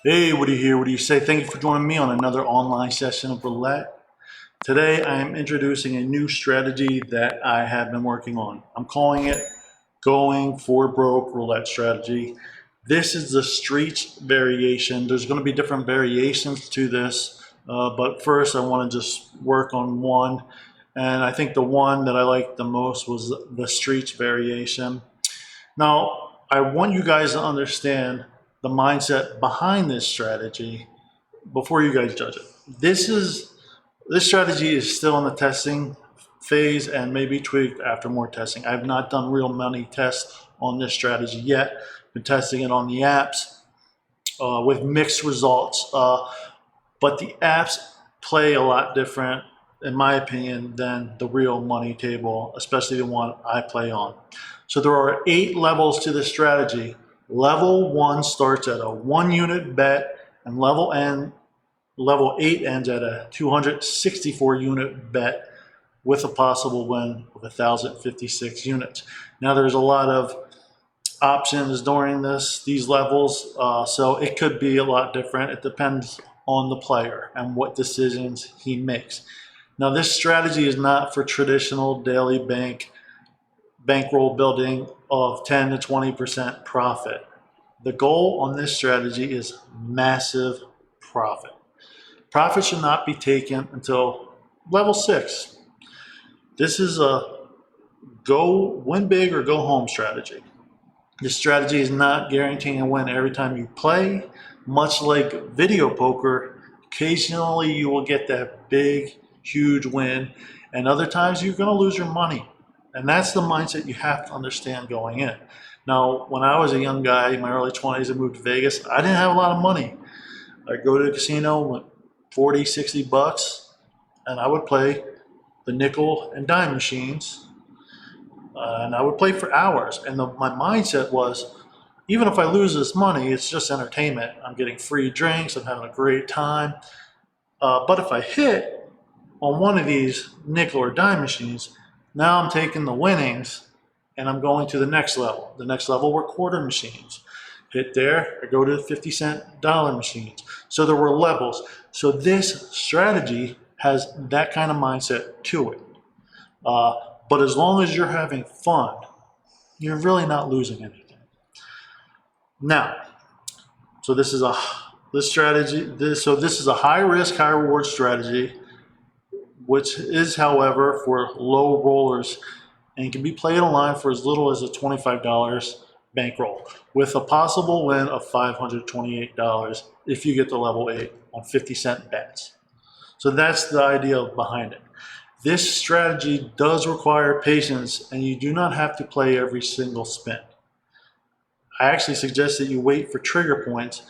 Hey, Woody here. What do you say? Thank you for joining me on another online session of roulette. Today, I am introducing a new strategy that I have been working on. I'm calling it going for broke roulette strategy. This is the streets variation. There's going to be different variations to this, but first I want to just work on one. And I think the one that I liked the most was the streets variation. Now, I want you guys to understand the mindset behind this strategy before you guys judge it. This strategy is still in the testing phase and may be tweaked after more testing. I have not done real money tests on this strategy yet. Been testing it on the apps with mixed results, but the apps play a lot different, in my opinion, than the real money table, especially the one I play on. So there are 8 levels to this strategy. Level 1 starts at a 1 unit bet, and level 8 ends at a 264 unit bet with a possible win of 1,056 units. Now there's a lot of options during these levels, so it could be a lot different. It depends on the player and what decisions he makes. Now this strategy is not for traditional daily bankroll building of 10 to 20% profit. The goal on this strategy is massive profit. Profit should not be taken until level 6. This is a go win big or go home strategy. This strategy is not guaranteeing a win every time you play. Much like video poker, occasionally you will get that big, huge win, and other times you're going to lose your money. And that's the mindset you have to understand going in. Now, when I was a young guy in my early 20s and moved to Vegas, I didn't have a lot of money. I'd go to the casino with 40, 60 bucks, and I would play the nickel and dime machines, and I would play for hours. And my mindset was, even if I lose this money, it's just entertainment. I'm getting free drinks, I'm having a great time. But if I hit on one of these nickel or dime machines, now I'm taking the winnings and I'm going to the next level. The next level were quarter machines. Hit there, I go to the 50-cent dollar machines. So there were levels. So this strategy has that kind of mindset to it. But as long as you're having fun, you're really not losing anything. Now, so this is a high risk, high reward strategy, which is, however, for low rollers and can be played online for as little as a $25 bankroll with a possible win of $528 if you get to level 8 on 50-cent bets. So that's the idea behind it. This strategy does require patience, and you do not have to play every single spin. I actually suggest that you wait for trigger points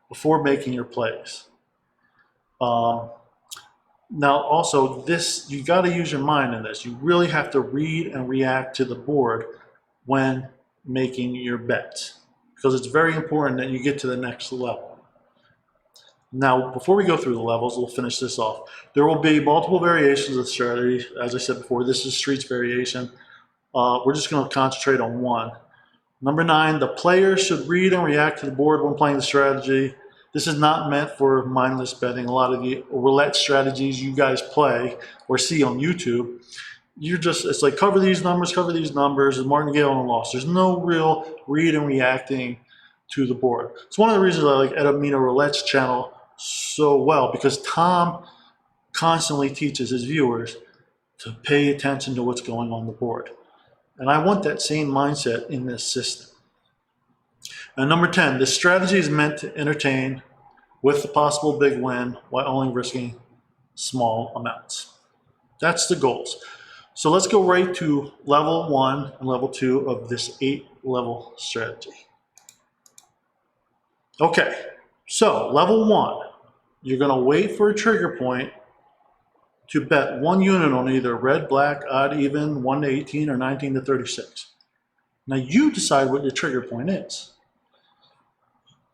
before making your plays. Now also, you got to use your mind in this. You really have to read and react to the board when making your bets, because it's very important that you get to the next level. Now, before we go through the levels, we'll finish this off. There will be multiple variations of the strategy. As I said before, this is streets variation. We're just going to concentrate on one. Number 9, the player should read and react to the board when playing the strategy. This is not meant for mindless betting. A lot of the roulette strategies you guys play or see on YouTube, it's like cover these numbers, and martingale on a loss. There's no real read and reacting to the board. It's one of the reasons I like Edamino Roulette's channel so well, because Tom constantly teaches his viewers to pay attention to what's going on the board. And I want that same mindset in this system. And number 10, this strategy is meant to entertain with the possible big win while only risking small amounts. That's the goals. So let's go right to level 1 and level 2 of this 8-level strategy. Okay, so level 1, you're going to wait for a trigger point to bet 1 unit on either red, black, odd, even, 1 to 18, or 19 to 36. Now you decide what your trigger point is.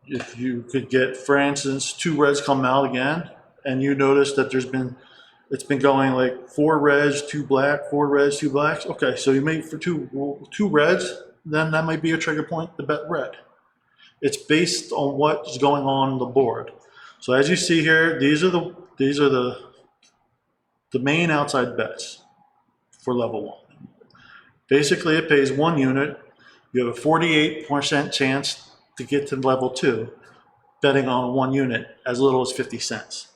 If you could get, for instance, 2 reds come out again, and you notice that it's been going like 4 reds, 2 black, 4 reds, 2 blacks. Okay, so you made for two reds, then that might be a trigger point to bet red. It's based on what's going on the board. So as you see here, these are the main outside bets for level 1. Basically, it pays 1 unit. You have a 48% chance to get to level 2, betting on 1 unit as little as 50 cents.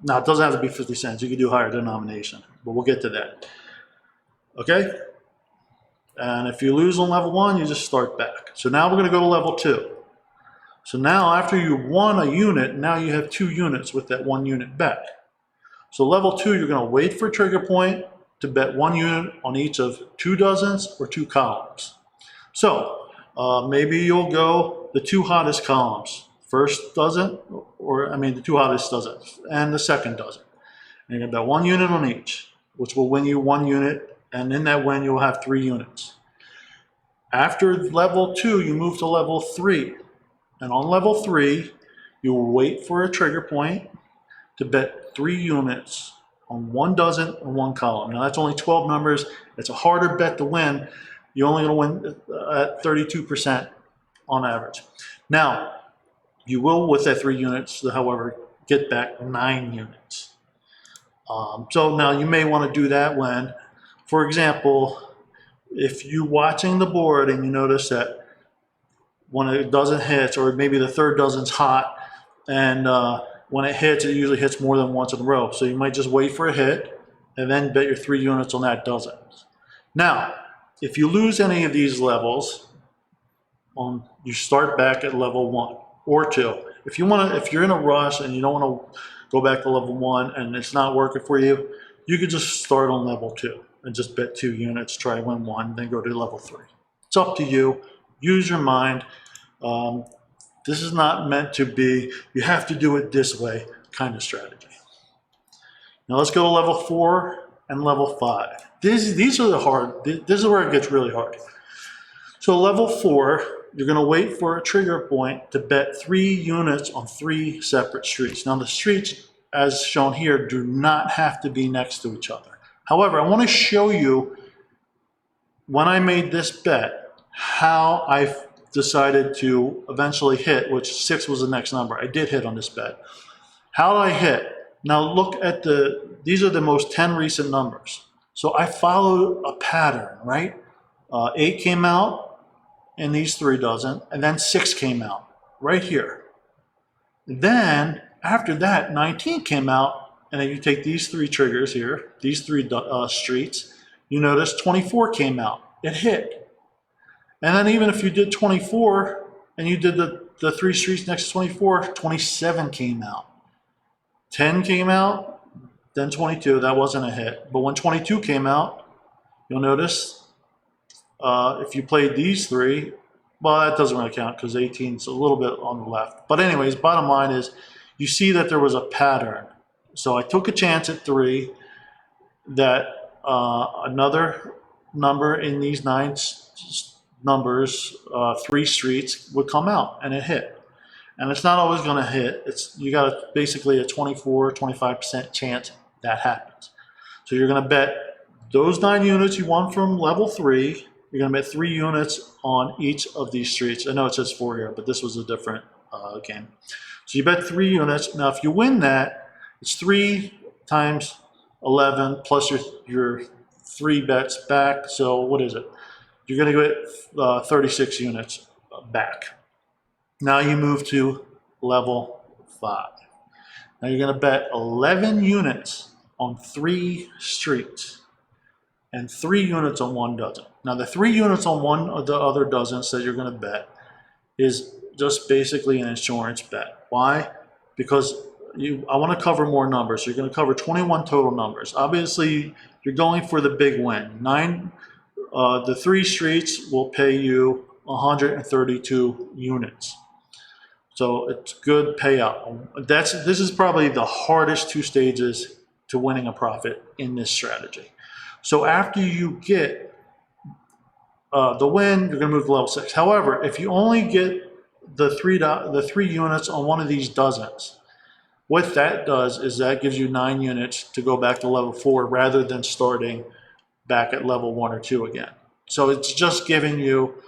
Now, it doesn't have to be 50 cents. You can do higher denomination, but we'll get to that. Okay? And if you lose on level 1, you just start back. So now we're going to go to level 2. So now after you won a unit, now you have 2 units with that 1 unit bet. So level 2, you're going to wait for a trigger point to bet 1 unit on each of 2 dozens or 2 columns. So maybe you'll go the 2 hottest columns. First dozen, the 2 hottest dozens, and the second dozen. And you're going to bet 1 unit on each, which will win you 1 unit, and in that win you'll have 3 units. After level 2, you move to level 3. And on level 3, you will wait for a trigger point to bet 3 units on 1 dozen and 1 column. Now that's only 12 numbers. It's a harder bet to win. You're only going to win at 32% on average. Now, you will, with that 3 units, however, get back 9 units. So now you may want to do that when, for example, if you're watching the board and you notice that when a dozen hits, or maybe the 3rd dozen's hot, and when it hits, it usually hits more than once in a row. So you might just wait for a hit and then bet your 3 units on that dozen. Now, if you lose any of these levels, you start back at level 1 or 2. If you're in a rush and you don't want to go back to level 1 and it's not working for you, you could just start on level 2 and just bet 2 units, try to win 1, then go to level 3. It's up to you. Use your mind. This is not meant to be, you have to do it this way kind of strategy. Now let's go to level 4 and level 5. These are the hard, this is where it gets really hard. So level 4, you're going to wait for a trigger point to bet 3 units on 3 separate streets. Now the streets, as shown here, do not have to be next to each other. However, I want to show you when I made this bet how I decided to eventually hit, which 6 was the next number. I did hit on this bet. How did I hit? Now look at these are the most 10 recent numbers. So I followed a pattern, right? 8 came out in these 3 dozen, and then 6 came out right here. Then after that, 19 came out, and then you take these 3 triggers here, these 3 streets, you notice 24 came out. It hit. And then even if you did 24 and you did the 3 streets next to 24, 27 came out. 10 came out, then 22, that wasn't a hit. But when 22 came out, you'll notice if you played these 3, well, that doesn't really count because 18 is a little bit on the left. But anyways, bottom line is you see that there was a pattern. So I took a chance at 3 that another number in these 9 numbers, 3 streets would come out, and it hit. And it's not always going to hit. You got basically a 24-25% chance that happens. So you're going to bet those 9 units you won from level 3. You're going to bet 3 units on each of these streets. I know it says 4 here, but this was a different game. So you bet 3 units. Now, if you win that, it's 3 times 11 plus your 3 bets back. So what is it? You're going to get 36 units back. Now you move to level 5. Now you're going to bet 11 units on 3 streets and 3 units on 1 dozen. Now the 3 units on 1 of the other dozens that you're going to bet is just basically an insurance bet. Why? Because I want to cover more numbers. You're going to cover 21 total numbers. Obviously, you're going for the big win. The 3 streets will pay you 132 units. So it's good payout. This is probably the hardest 2 stages to winning a profit in this strategy. So after you get the win, you're going to move to level 6. However, if you only get the 3 units on 1 of these dozens, what that does is that gives you 9 units to go back to level 4 rather than starting back at level 1 or 2 again. So it's just giving you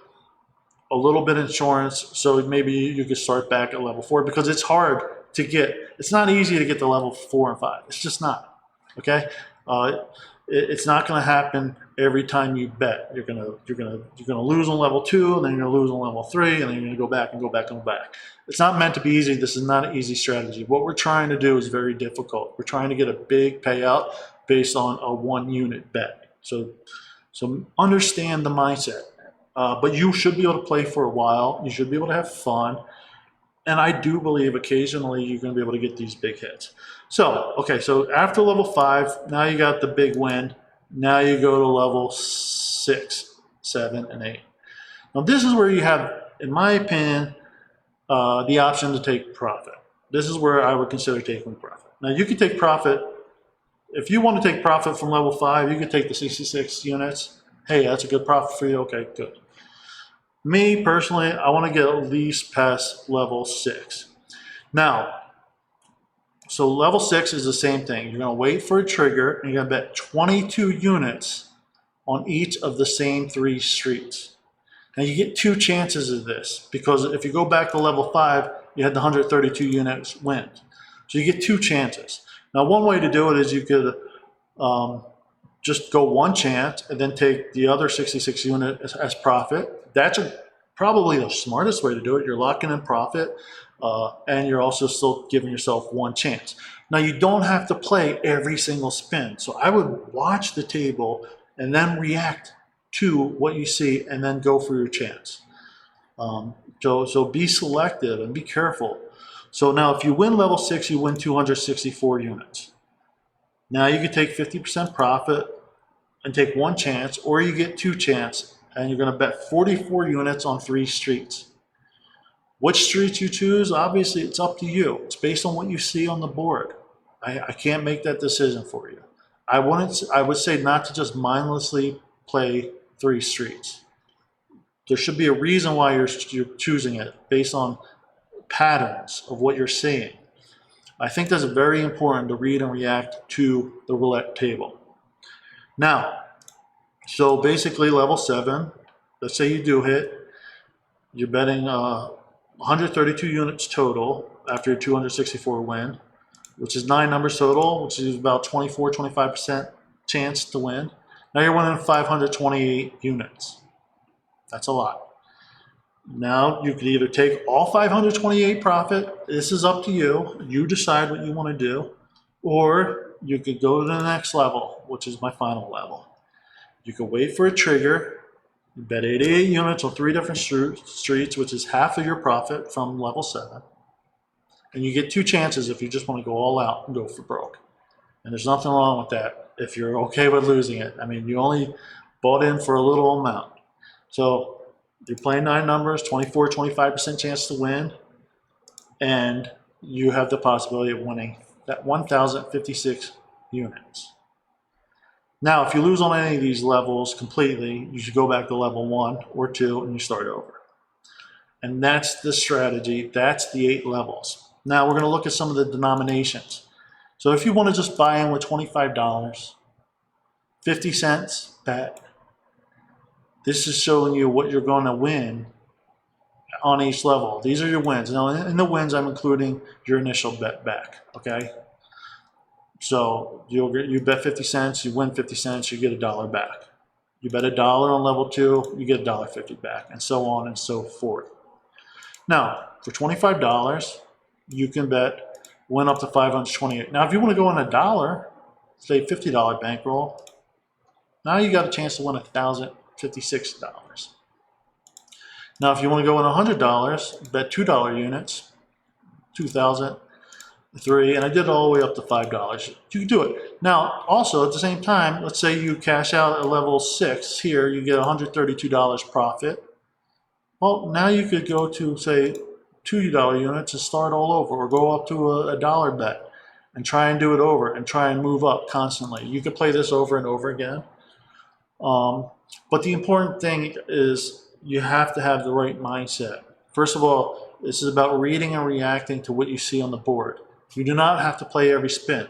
a little bit of insurance, so maybe you could start back at level 4 because it's hard to get. It's not easy to get to level 4 and 5. It's just not. Okay, it's not going to happen every time you bet. You're gonna lose on level 2, and then you're gonna lose on level 3, and then you're gonna go back and go back and go back. It's not meant to be easy. This is not an easy strategy. What we're trying to do is very difficult. We're trying to get a big payout based on a 1-unit bet. So understand the mindset. But you should be able to play for a while. You should be able to have fun. And I do believe occasionally you're going to be able to get these big hits. So, okay, so after level 5, now you got the big win. Now you go to level 6, 7, and 8. Now this is where you have, in my opinion, the option to take profit. This is where I would consider taking profit. Now you can take profit. If you want to take profit from level 5, you can take the 66 units. Hey, that's a good profit for you. Okay, good. Me, personally, I want to get at least past level 6. Now, so level 6 is the same thing. You're going to wait for a trigger, and you're going to bet 22 units on each of the same 3 streets. Now, you get 2 chances of this, because if you go back to level 5, you had the 132 units win. So you get 2 chances. Now, one way to do it is you could just go 1 chance and then take the other 66 units as profit. That's probably the smartest way to do it. You're locking in profit, and you're also still giving yourself 1 chance. Now, you don't have to play every single spin. So I would watch the table and then react to what you see and then go for your chance. So be selective and be careful. So now if you win level 6, you win 264 units. Now you can take 50% profit and take 1 chance, or you get 2 chances, and you're going to bet 44 units on 3 streets. Which streets you choose, obviously it's up to you. It's based on what you see on the board. I can't make that decision for you. I would say not to just mindlessly play 3 streets. There should be a reason why you're choosing it based on patterns of what you're seeing. I think that's very important to read and react to the roulette table. Now, so basically level 7, let's say you do hit, you're betting 132 units total after your 264 win, which is 9 numbers total, which is about 24-25% chance to win. Now you're winning 528 units. That's a lot. Now you could either take all 528 profit, this is up to you, you decide what you want to do, or you could go to the next level, which is my final level. You could wait for a trigger, you bet 88 units on 3 different streets, which is half of your profit from level 7. And you get 2 chances if you just want to go all out and go for broke. And there's nothing wrong with that if you're okay with losing it. I mean, you only bought in for a little amount. So you're playing 9 numbers, 24-25% chance to win, and you have the possibility of winning that 1,056 units. Now, if you lose on any of these levels completely, you should go back to level 1 or 2 and you start over. And that's the strategy. That's the 8 levels. Now, we're going to look at some of the denominations. So if you want to just buy in with $25, 50 cents bet, this is showing you what you're going to win on each level. These are your wins. Now, in the wins, I'm including your initial bet back, okay? So you bet 50 cents, you win 50 cents, you get $1 back. You bet $1 on level 2, you get $1.50 back, and so on and so forth. Now, for $25, you can bet win up to 528. Now, if you want to go on $1, say $50 bankroll, now you got a chance to win $1,056. Now, if you want to go on $100, bet $2 units, 2,003, and I did it all the way up to $5. You can do it. Now, also at the same time, let's say you cash out at level 6 here, you get $132 profit. Well, now you could go to, say, $2 units and start all over, or go up to a $1 bet and try and do it over and try and move up constantly. You could play this over and over again. But the important thing is you have to have the right mindset. First of all, this is about reading and reacting to what you see on the board. You do not have to play every spin.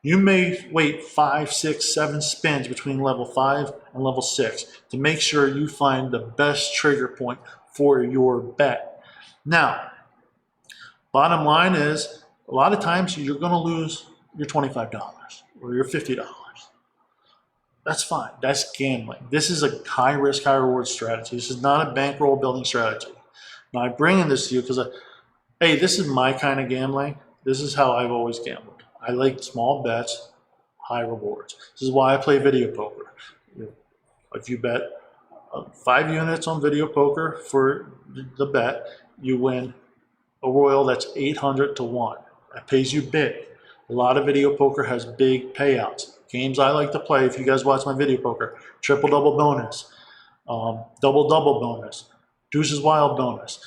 You may wait 5, 6, 7 spins between level 5 and level 6 to make sure you find the best trigger point for your bet. Now, bottom line is, a lot of times you're going to lose your $25 or your $50. That's fine. That's gambling. This is a high risk, high reward strategy. This is not a bankroll building strategy. Now, I'm bringing this to you because, hey, this is my kind of gambling. This is how I've always gambled. I like small bets, high rewards. This is why I play video poker. If you bet 5 units on video poker for the bet, you win a royal that's 800 to 1. That pays you big. A lot of video poker has big payouts. Games I like to play, if you guys watch my video poker, triple-double bonus, double-double bonus, deuces wild bonus,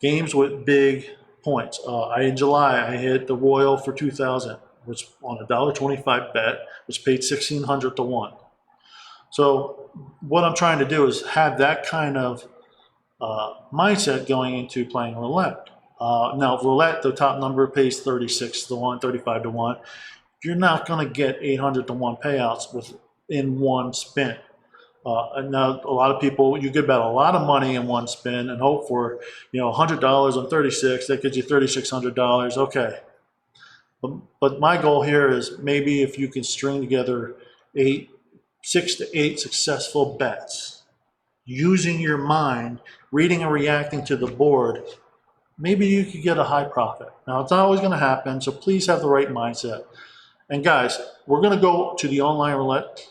games with big points. In July, I hit the royal for 2,000, which on a $1.25 bet, which paid 1,600 to 1. So what I'm trying to do is have that kind of mindset going into playing roulette. Now, roulette, the top number pays 36 to 1, 35 to 1. You're not going to get 800 to 1 payouts within one spin. And now, a lot of people, you could bet a lot of money in one spin and hope for, $100 on 36. That gets you $3,600. Okay. But my goal here is maybe if you can string together 6 to 8 successful bets, using your mind, reading and reacting to the board, maybe you could get a high profit. Now, it's not always going to happen, so please have the right mindset. And guys, we're going to go to the online roulette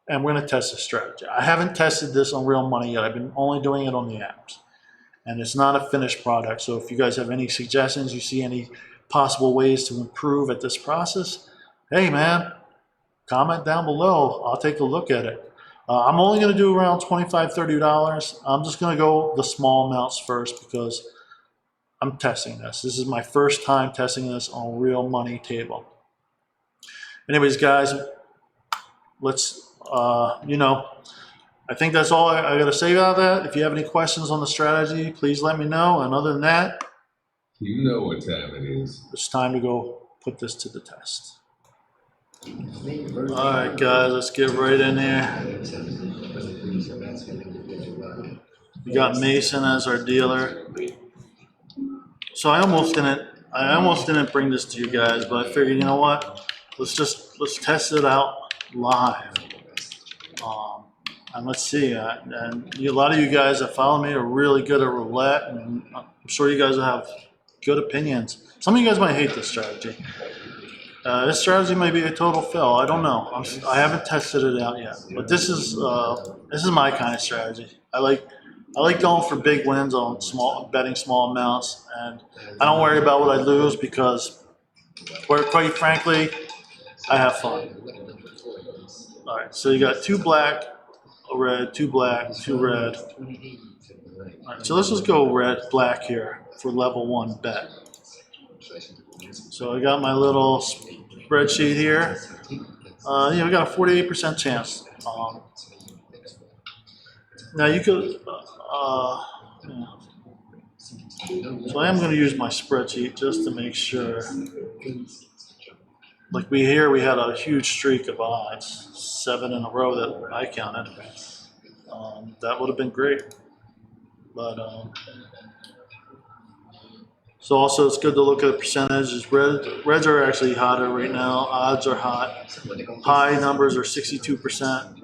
and we're going to test this strategy. I haven't tested this on real money yet. I've been only doing it on the apps. And it's not a finished product. So if you guys have any suggestions, you see any possible ways to improve at this process, hey man, comment down below. I'll take a look at it. I'm only going to do around $25, $30. I'm just going to go the small amounts first because I'm testing this. This is my first time testing this on real money table. Anyways, guys, let's, I think that's all I got to say about that. If you have any questions on the strategy, please let me know. And other than that, you know what time it is. It's time to go put this to the test. All right, guys, let's get right in there. We got Mason as our dealer. So I almost didn't bring this to you guys, but I figured, you know what? Let's test it out live. And let's see. And a lot of you guys that follow me are really good at roulette, and I'm sure you guys will have good opinions. Some of you guys might hate this strategy. This strategy may be a total fail. I don't know. I haven't tested it out yet. But this is my kind of strategy. I like going for big wins on betting small amounts, and I don't worry about what I lose because, quite frankly, I have fun. All right, so you got 2 black, a red, 2 black, 2 red. All right, so let's just go black here for level 1 bet. So I got my little spreadsheet here. We got a 48% chance. Now you could, so I am going to use my spreadsheet just to make sure. Like we had a huge streak of odds, 7 in a row that I counted. That would have been great. But so also it's good to look at percentages. Reds are actually hotter right now. Odds are hot. High numbers are 62%.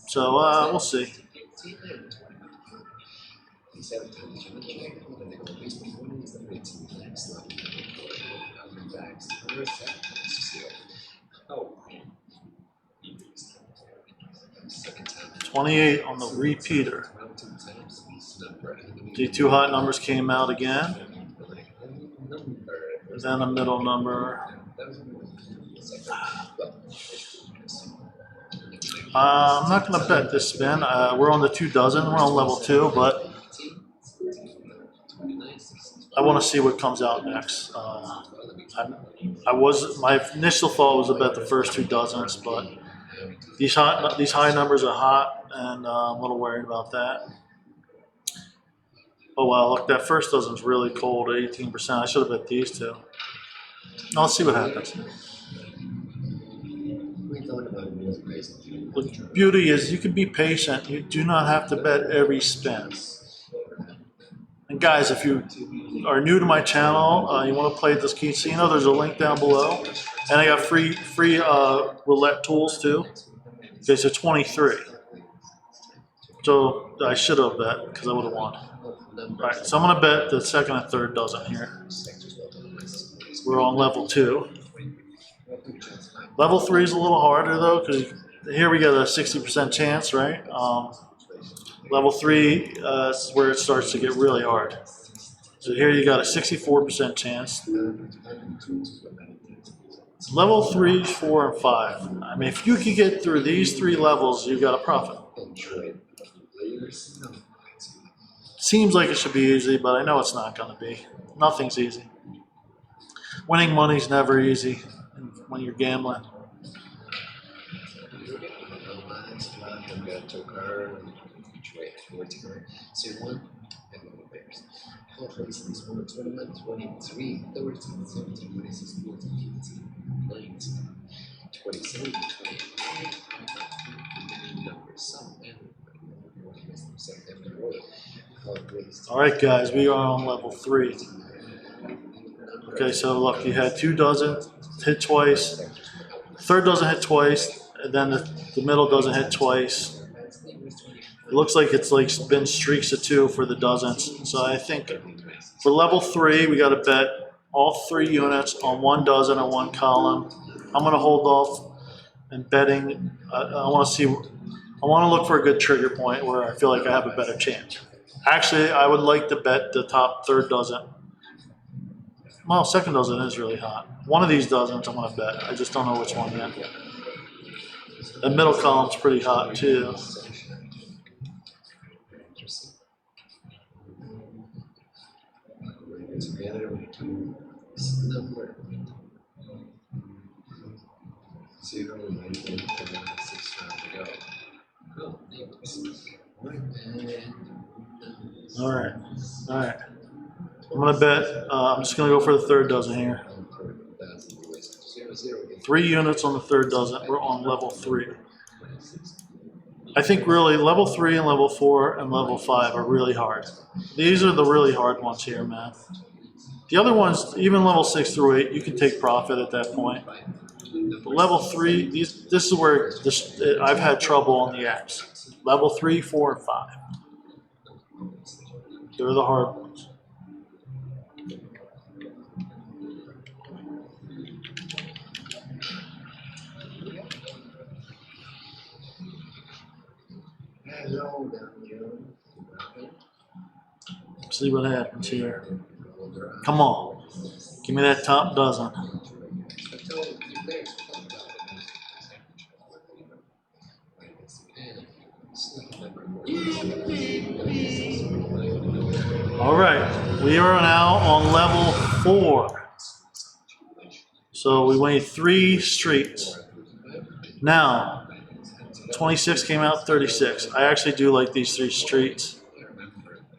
So we'll see. $28 on the repeater. The 2 hot numbers came out again. Then a middle number. I'm not going to bet this spin. We're on the 2 dozen. We're on level 2, but I want to see what comes out next. My initial thought was to bet the first 2 dozens, but these high numbers are hot, and I'm a little worried about that. Oh wow, look, that first dozen's really cold at 18%. I should have bet these 2. Now let's see what happens. The beauty is you can be patient. You do not have to bet every spin. And guys, if you are new to my channel, you want to play this casino, there's a link down below. And I got free roulette tools too. Okay, so 23. So I should have bet because I would have won. All right, so I'm going to bet the second and third dozen here. We're on level 2. Level 3 is a little harder though, because here we got a 60% chance, right? Level 3 is where it starts to get really hard. So here you got a 64% chance. Level 3, 4, and 5. I mean, if you can get through these 3 levels, you got a profit. Seems like it should be easy, but I know it's not going to be. Nothing's easy. Winning money's never easy when you're gambling. All right, guys, we are on level 3. Okay, so look, you had 2 dozen hit twice, third doesn't hit twice, and then the middle doesn't hit twice. It looks like it's like been streaks of 2 for the dozens. So I think for level 3, we got to bet all 3 units on 1 dozen or 1 column. I'm going to hold off and betting. I want to see. I want to look for a good trigger point where I feel like I have a better chance. Actually, I would like to bet the top third dozen. Well, second dozen is really hot. One of these dozens I'm going to bet. I just don't know which one yet. The middle column's pretty hot too. All right. I'm gonna bet. I'm just gonna go for the third dozen here. 3 units on the third dozen. We're on level 3. I think really level 3 and level 4 and level 5 are really hard. These are the really hard ones here, man. The other ones, even level 6 through 8, you can take profit at that point. But level 3, this is where I've had trouble on the apps. Level 3, 4, and 5. They're the hard ones. See what happens here. Come on. Give me that top dozen. All right, we are now on level 4. So we went 3 streets. Now, 26 came out 36. I actually do like these 3 streets.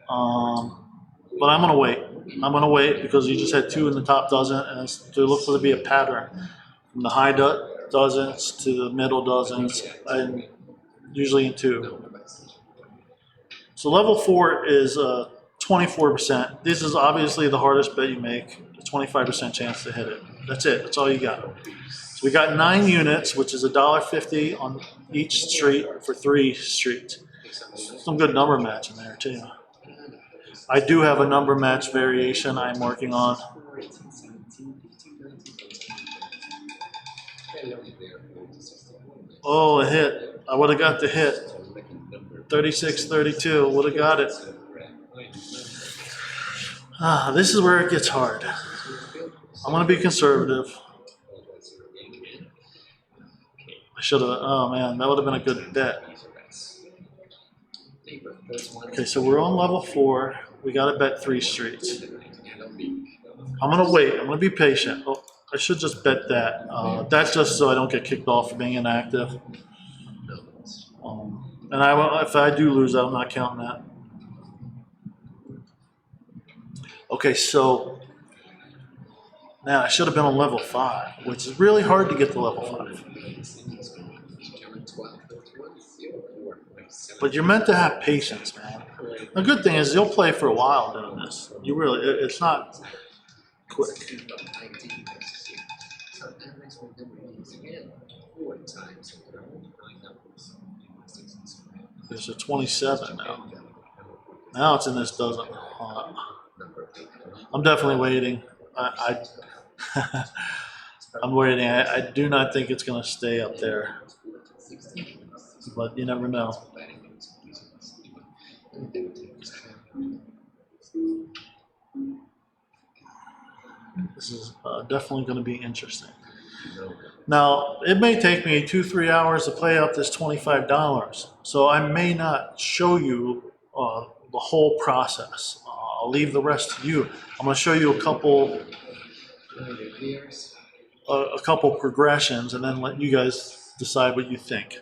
But I'm going to wait. I'm going to wait because you just had 2 in the top dozen, and there looks to be a pattern from the high dozens to the middle dozens, and usually in 2. So level 4 is 24%. This is obviously the hardest bet you make, a 25% chance to hit it. That's it. That's all you got. So we got 9 units, which is $1.50 on each street for 3 streets. Some good number match in there too. I do have a number match variation I'm working on. Oh, a hit. I would have got the hit. 36-32, would have got it. This is where it gets hard. I'm going to be conservative. I should have, oh man, that would have been a good bet. Okay, so we're on level 4. We got to bet 3 streets. I'm going to wait. I'm going to be patient. Oh, I should just bet that. That's just so I don't get kicked off for being inactive. And if I do lose, I'm not counting that. Okay, so now I should have been on level 5, which is really hard to get to level 5. But you're meant to have patience, man. The good thing is you'll play for a while doing this. You really, it's not quick. There's a 27 now. Now it's in this dozen. I'm definitely waiting. I'm waiting. I do not think it's going to stay up there, but you never know. This is definitely going to be interesting. Now, it may take me 2-3 hours to play out this $25, so I may not show you the whole process. I'll leave the rest to you. I'm going to show you a couple progressions and then let you guys decide what you think.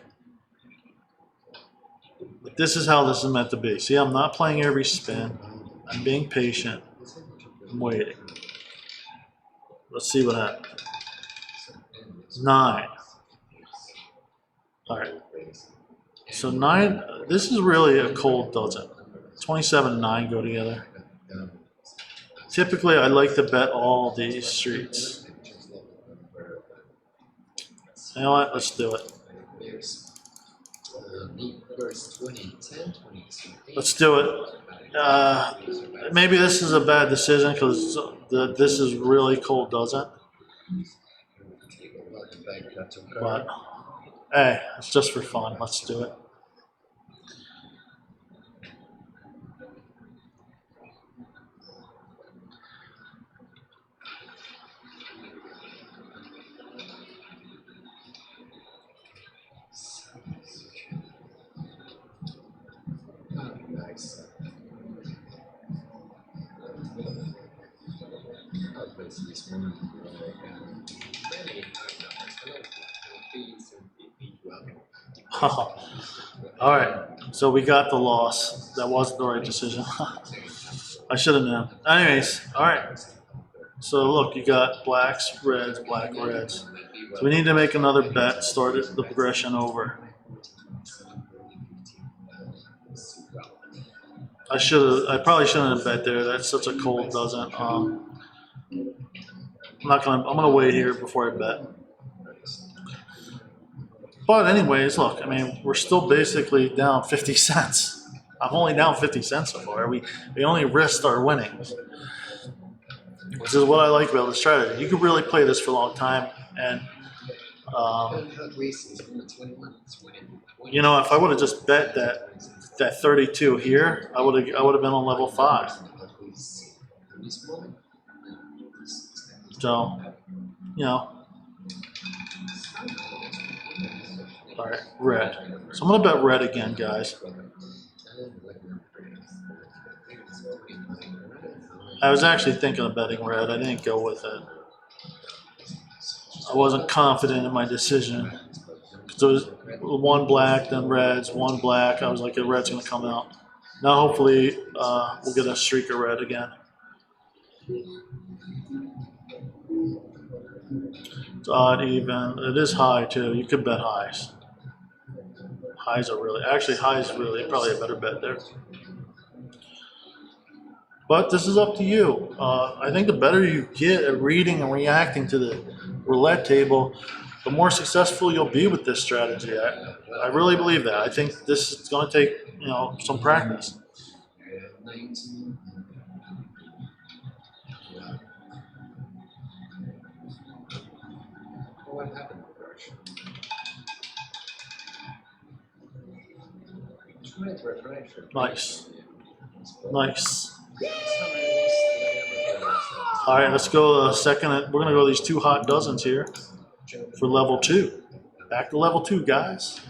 But this is how this is meant to be. See, I'm not playing every spin. I'm being patient. I'm waiting. Let's see what happens. 9. All right. So 9, this is really a cold dozen. 27 and 9 go together. Typically, I like to bet all these streets. You know what? Let's do it. Let's do it. Maybe this is a bad decision because this is really cold dozen. But hey, it's just for fun. Let's do it. All right, so we got the loss. That wasn't the right decision. I should have known. Anyways, all right. So look, you got blacks, reds, black, reds. So we need to make another bet, start the progression over. I probably shouldn't have bet there. That's such a cold dozen. I'm gonna wait here before I bet. But anyways, look, I mean, we're still basically down 50 cents. I'm only down 50 cents so far. We only risked our winnings, which is what I like about the strategy. You could really play this for a long time, and you know, if I would have just bet that 32 here, I would have been on level 5. So, you know. All right, red. So I'm going to bet red again, guys. I was actually thinking of betting red. I didn't go with it. I wasn't confident in my decision. So it was one black, then reds, one black. I was like, the red's going to come out. Now hopefully we'll get a streak of red again. It's odd, even. It is high, too. You could bet highs. Highs are really, actually highs really probably a better bet there. But this is up to you. I think the better you get at reading and reacting to the roulette table, the more successful you'll be with this strategy. I really believe that. I think this is going to take, you know, some practice. What happened? Nice. Nice. All right, let's go second. We're going to go these 2 hot dozens here for level 2. Back to level 2, guys.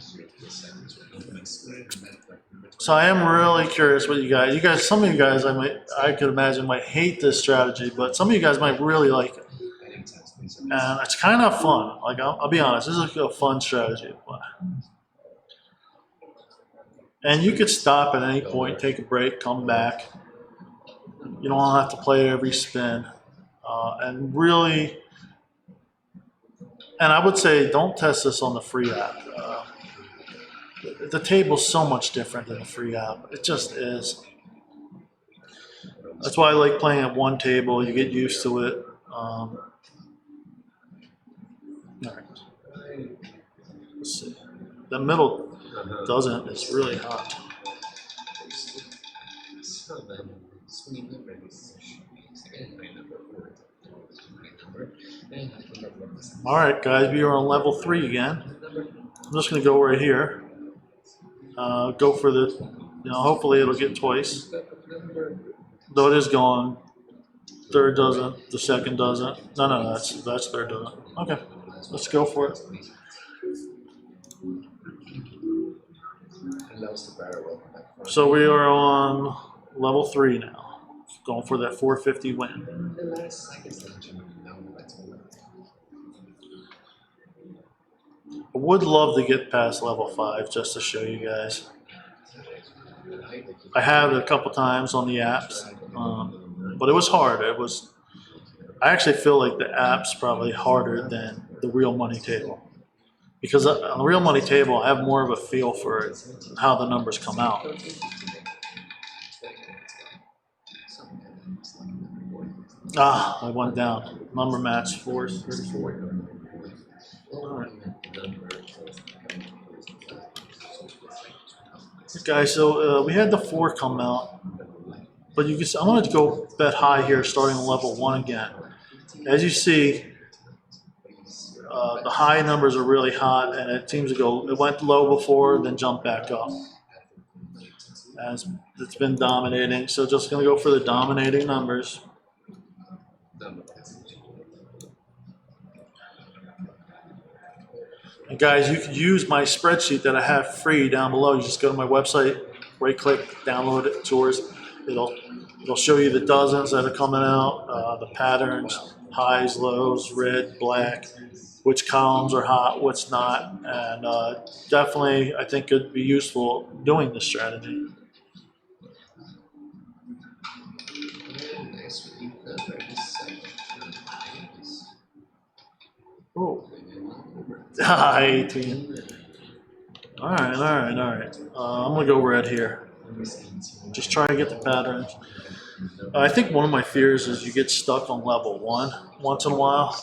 So I am really curious what you guys, some of you guys I could imagine might hate this strategy, but some of you guys might really like it. And it's kind of fun. Like, I'll be honest, this is a fun strategy. And you could stop at any point, take a break, come back. You don't have to play every spin. And really, and I would say don't test this on the free app. The table's so much different than the free app. It just is. That's why I like playing at one table. You get used to it. All right. Let's see. The middle doesn't. It's really hot. All right, guys, we are on level 3 again. I'm just going to go right here. Go for the, hopefully it'll get twice. Though it is going, third doesn't, the second doesn't. No, that's third doesn't. Okay, let's go for it. So we are on level 3 now. Going for that 450 win. I would love to get past level 5 just to show you guys. I have it a couple times on the apps, but it was hard. I actually feel like the app's probably harder than the real money table. Because on the real money table, I have more of a feel for it, how the numbers come out. I went down. Number match 434. All right. Guys, so we had the 4 come out, but you can see, I'm going to go bet high here, starting on level 1 again. As you see, the high numbers are really hot, and it seems to go. It went low before, then jumped back up. As it's been dominating, so just going to go for the dominating numbers. And guys, you can use my spreadsheet that I have free down below. You just go to my website, right-click, download it, it's yours. It'll show you the dozens that are coming out, the patterns, highs, lows, red, black, which columns are hot, what's not, and definitely I think it'd be useful doing this strategy. Oh. 18. All right. I'm gonna go red here. Just try to get the patterns. I think one of my fears is you get stuck on level 1 once in a while.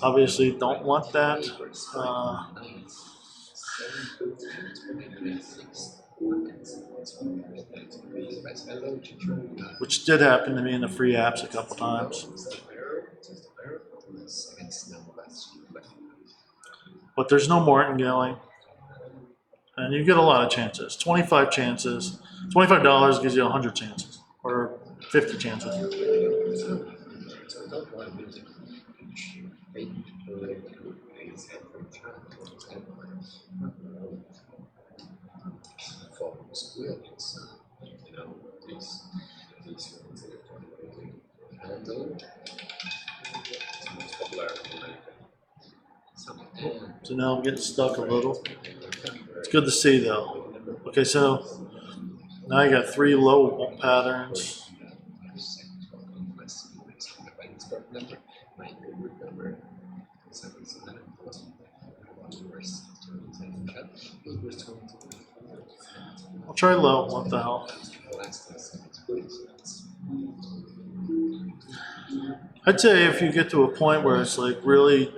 Obviously, don't want that. Which did happen to me in the free apps a couple times. But there's no martingale, and you get a lot of chances. 25 chances. $25 gives you 100 chances, or 50 chances. So now I'm getting stuck a little. It's good to see though. Okay, so now I got 3 low patterns. I'll try low. What the hell? I'd say if you get to a point where it's like really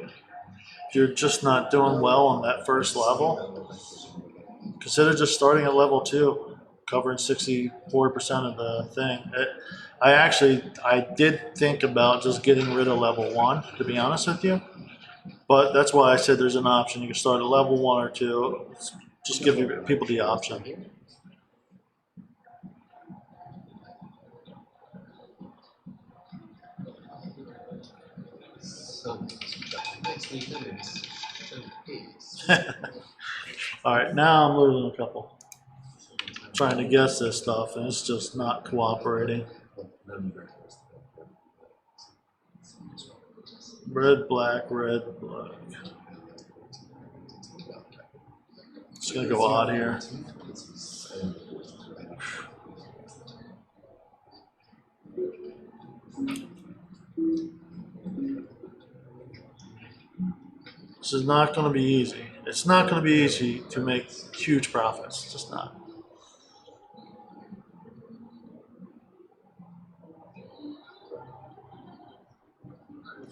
you're just not doing well on that first level, consider just starting at level 2, covering 64% of the thing. I did think about just getting rid of level 1, to be honest with you. But that's why I said there's an option. You can start at level 1 or 2. Just give people the option. All right, now I'm losing a couple. I'm trying to guess this stuff, and it's just not cooperating. Red, black, red, black. It's gonna go odd here. This is not going to be easy. It's not going to be easy to make huge profits. It's just not.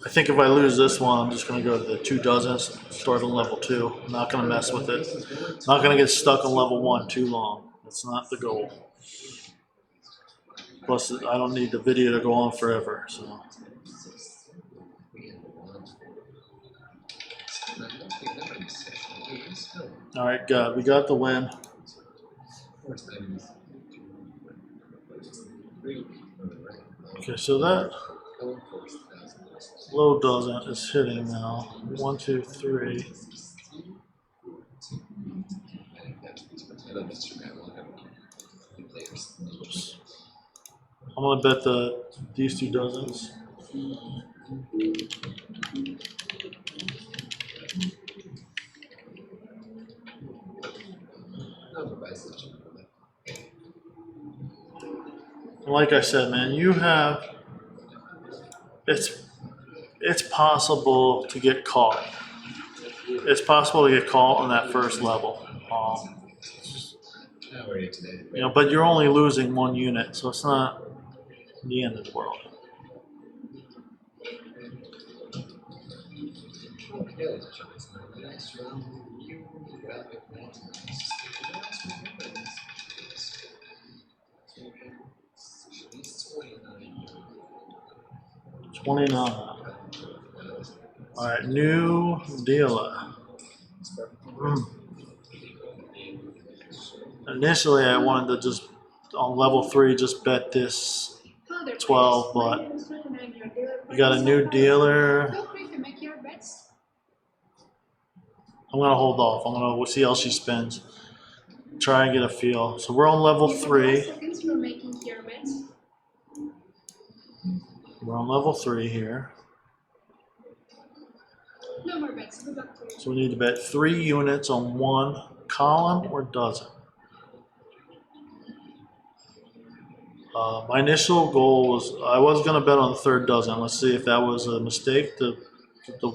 I think if I lose this one, I'm just going to go to the 2 dozens, start on level 2. I'm not going to mess with it. Not going to get stuck on level 1 too long. That's not the goal. Plus, I don't need the video to go on forever. So. All right, good. We got the win. Okay, so that low dozen is hitting now. 1, 2, 3. Oops. I'm gonna bet these 2 dozens. Like I said, man, it's possible to get caught. It's possible to get caught on that first level. But you're only losing 1 unit, so it's not the end of the world. $29. All right, new dealer. Initially, I wanted to just on level 3 just bet this 12, but we got a new dealer. I'm gonna hold off. We'll see how she spends. Try and get a feel. So we're on level 3. We're on level 3 here. So we need to bet 3 units on 1 column or dozen. My initial goal was I was going to bet on the 3rd dozen. Let's see if that was a mistake to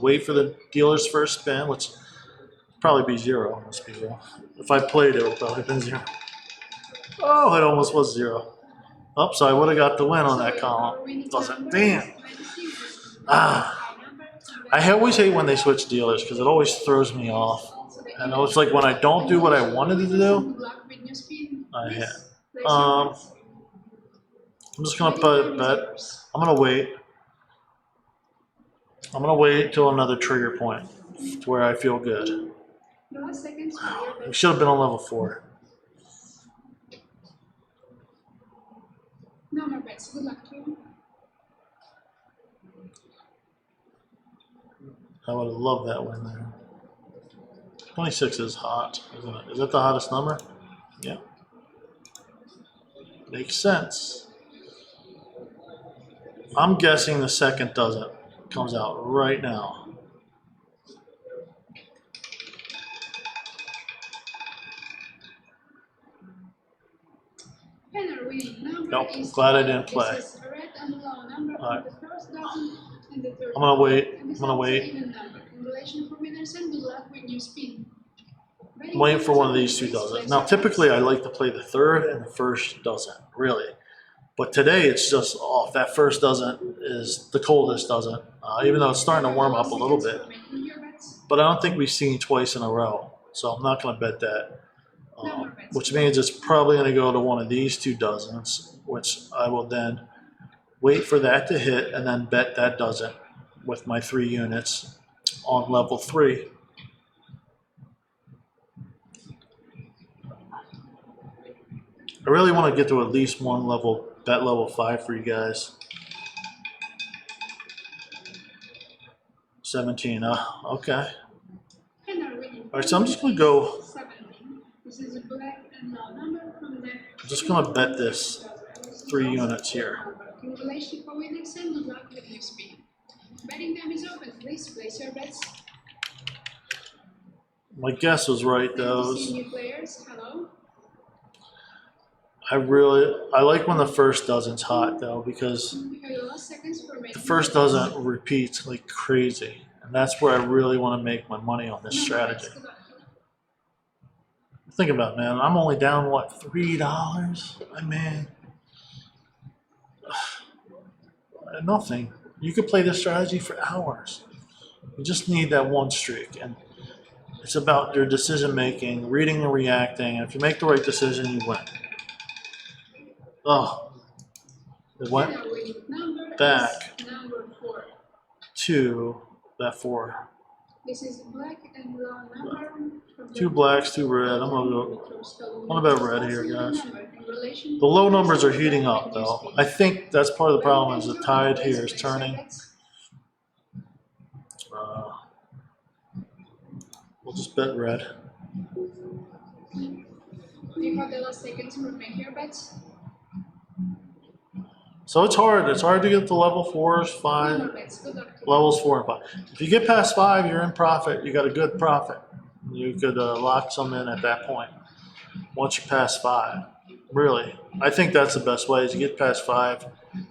wait for the dealer's first spin, which would probably be 0. Let's be real. If I played it, it would probably have been 0. Oh, it almost was 0. Oh, so I would have got the win on that column. Doesn't. Damn. I always hate when they switch dealers because it always throws me off. And it's like when I don't do what I wanted to do, I hit. I'm just gonna bet. I'm gonna wait. I'm gonna wait till another trigger point to where I feel good. We should have been on level 4. No more bets. Good luck to you. I would have loved that win there. 26 is hot, isn't it? Is that the hottest number? Yeah. Makes sense. I'm guessing the 2nd dozen comes out right now. Nope, I'm glad I didn't play. All right. I'm gonna wait. I'm waiting for one of these 2 dozen. Now, typically, I like to play the 3rd and the 1st dozen, really. But today, it's just off. That 1st dozen is the coldest dozen, even though it's starting to warm up a little bit. But I don't think we've seen twice in a row, so I'm not going to bet that. Which means it's probably going to go to one of these 2 dozens, which I will then wait for that to hit and then bet that dozen with my 3 units on level 3. I really want to get to at least one level, bet level 5 for you guys. 17, okay. All right, so I'm just going to go. I'm just going to bet this 3 units here. Betting time is open. Please place your bets. My guess was right, though. New players, hello. I like when the 1st dozen's hot, though, because the 1st dozen repeats like crazy. And that's where I really want to make my money on this strategy. Think about it, man. I'm only down, what, $3? I mean, nothing. You could play this strategy for hours. You just need that one streak. And it's about your decision making, reading and reacting. And if you make the right decision, you win. Oh, it went back to that 4. This is black and low number. Two blacks, two red. I'm gonna bet red here, guys. The low numbers are heating up, though. I think that's part of the problem is the tide here is turning. We'll just bet red. Do you have the last seconds to make your bets? So it's hard. It's hard to get to level 4s, 5, levels 4 and 5. If you get past 5, you're in profit. You got a good profit. You could lock some in at that point. Once you pass 5, really, I think that's the best way. Is you get past 5,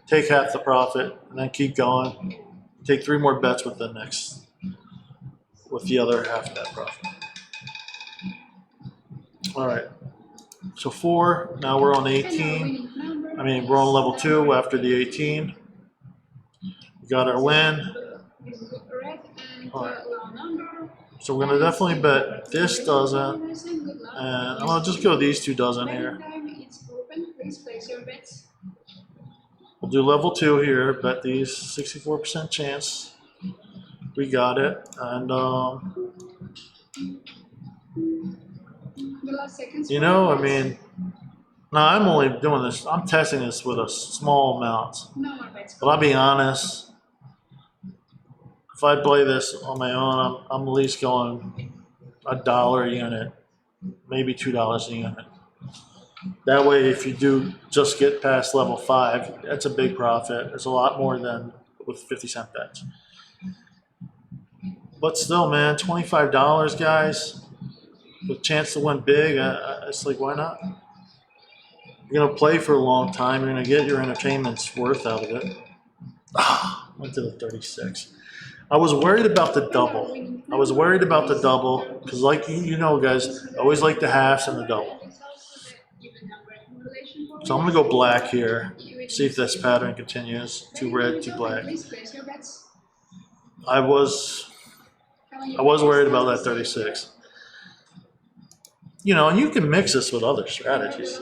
take half the profit, and then keep going. Take 3 more bets with the other half of that profit. All right. So 4. Now we're on 18. I mean, we're on level 2 after the 18. We got our win. All right. So we're going to definitely bet this doesn't. And I'm going to just go these 2 doesn't here. We'll do level 2 here. Bet these 64% chance. We got it. And, you know, I mean, no, I'm only doing this. I'm testing this with a small amount. But I'll be honest. If I play this on my own, I'm at least going $1 a unit, maybe $2 a unit. That way, if you do just get past level 5, that's a big profit. It's a lot more than with 50-cent bets. But still, man, $25, guys, with a chance to win big. It's like, why not? You're gonna play for a long time. You're gonna get your entertainment's worth out of it. Went to the 36. I was worried about the double. Because, like you know, guys, I always like the halves and the double. So I'm gonna go black here. See if this pattern continues. 2 red, 2 black. I was worried about that 36. You know, and you can mix this with other strategies.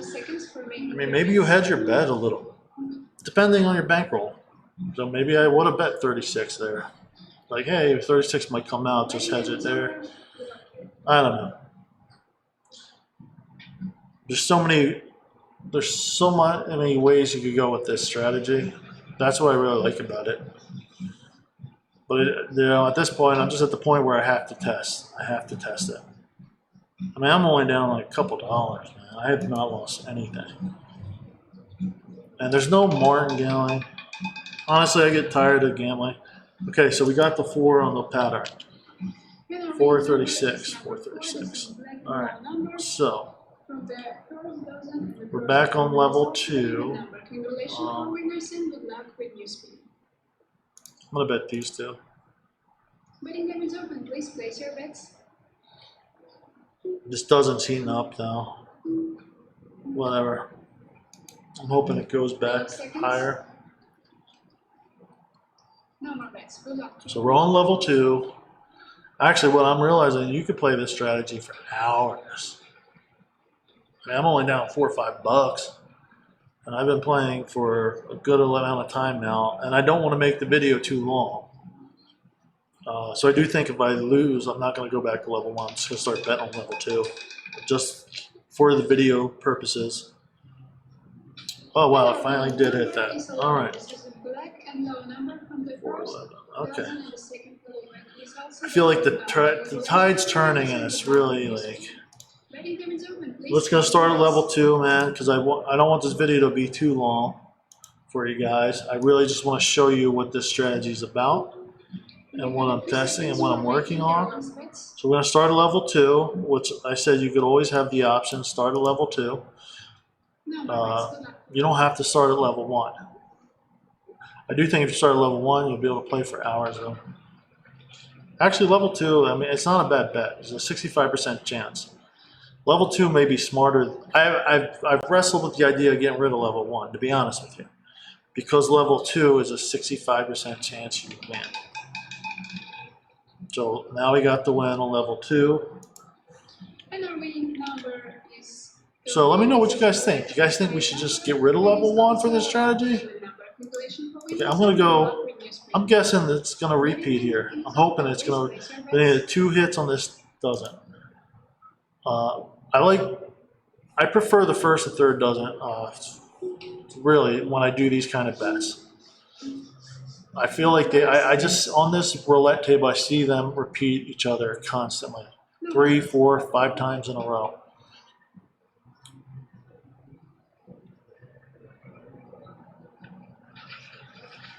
I mean, maybe you hedge your bet a little, depending on your bankroll. So maybe I would have bet 36 there. Like, hey, 36 might come out, just hedge it there. I don't know. There's so many ways you could go with this strategy. That's what I really like about it. But you know, at this point, I'm just at the point where I have to test. I have to test it. I mean, I'm only down like a couple dollars, man. I have not lost anything. And there's no martingale. Honestly, I get tired of gambling. Okay, so we got the 4 on the pattern. 436, 436. All right, so we're back on level 2. I'm gonna bet these 2. Betting game is open. Please place your bets. This doesn't heat up though. Whatever. I'm hoping it goes back higher. No more bets. Good luck. So we're on level 2. Actually, what I'm realizing, you could play this strategy for hours. I mean, I'm only down $4 or $5, and I've been playing for a good amount of time now, and I don't want to make the video too long. So I do think if I lose, I'm not going to go back to level 1. I'm just going to start betting on level 2, just for the video purposes. Oh wow, I finally did hit that. All right. 411. Okay. I feel like the tide's turning, and it's really like. Let's go start at level 2, man, because I don't want this video to be too long for you guys. I really just want to show you what this strategy is about and what I'm testing and what I'm working on. So we're going to start at level 2, which I said you could always have the option, start at level 2. You don't have to start at level 1. I do think if you start at level 1, you'll be able to play for hours, though. Actually, level 2, I mean, it's not a bad bet. There's a 65% chance. Level 2 may be smarter. I've wrestled with the idea of getting rid of level 1, to be honest with you. because level 2 is a 65% chance you win. So now we got the win on level 2. And our winning number is. So let me know what you guys think. Do you guys think we should just get rid of level 1 for this strategy? Okay, I'm gonna go. I'm guessing it's gonna repeat here. I'm hoping it's gonna. The 2 hits on this doesn't. I prefer the first and third doesn't. Really, when I do these kind of bets, I feel like I just on this roulette table I see them repeat each other constantly, 3, 4, 5 times in a row.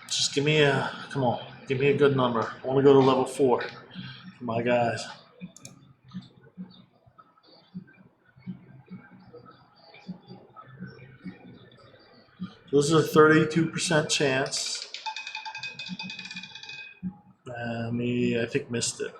Just give me come on, give me a good number. I want to go to level 4 for my guys. So this is a 32% chance. And I think missed it.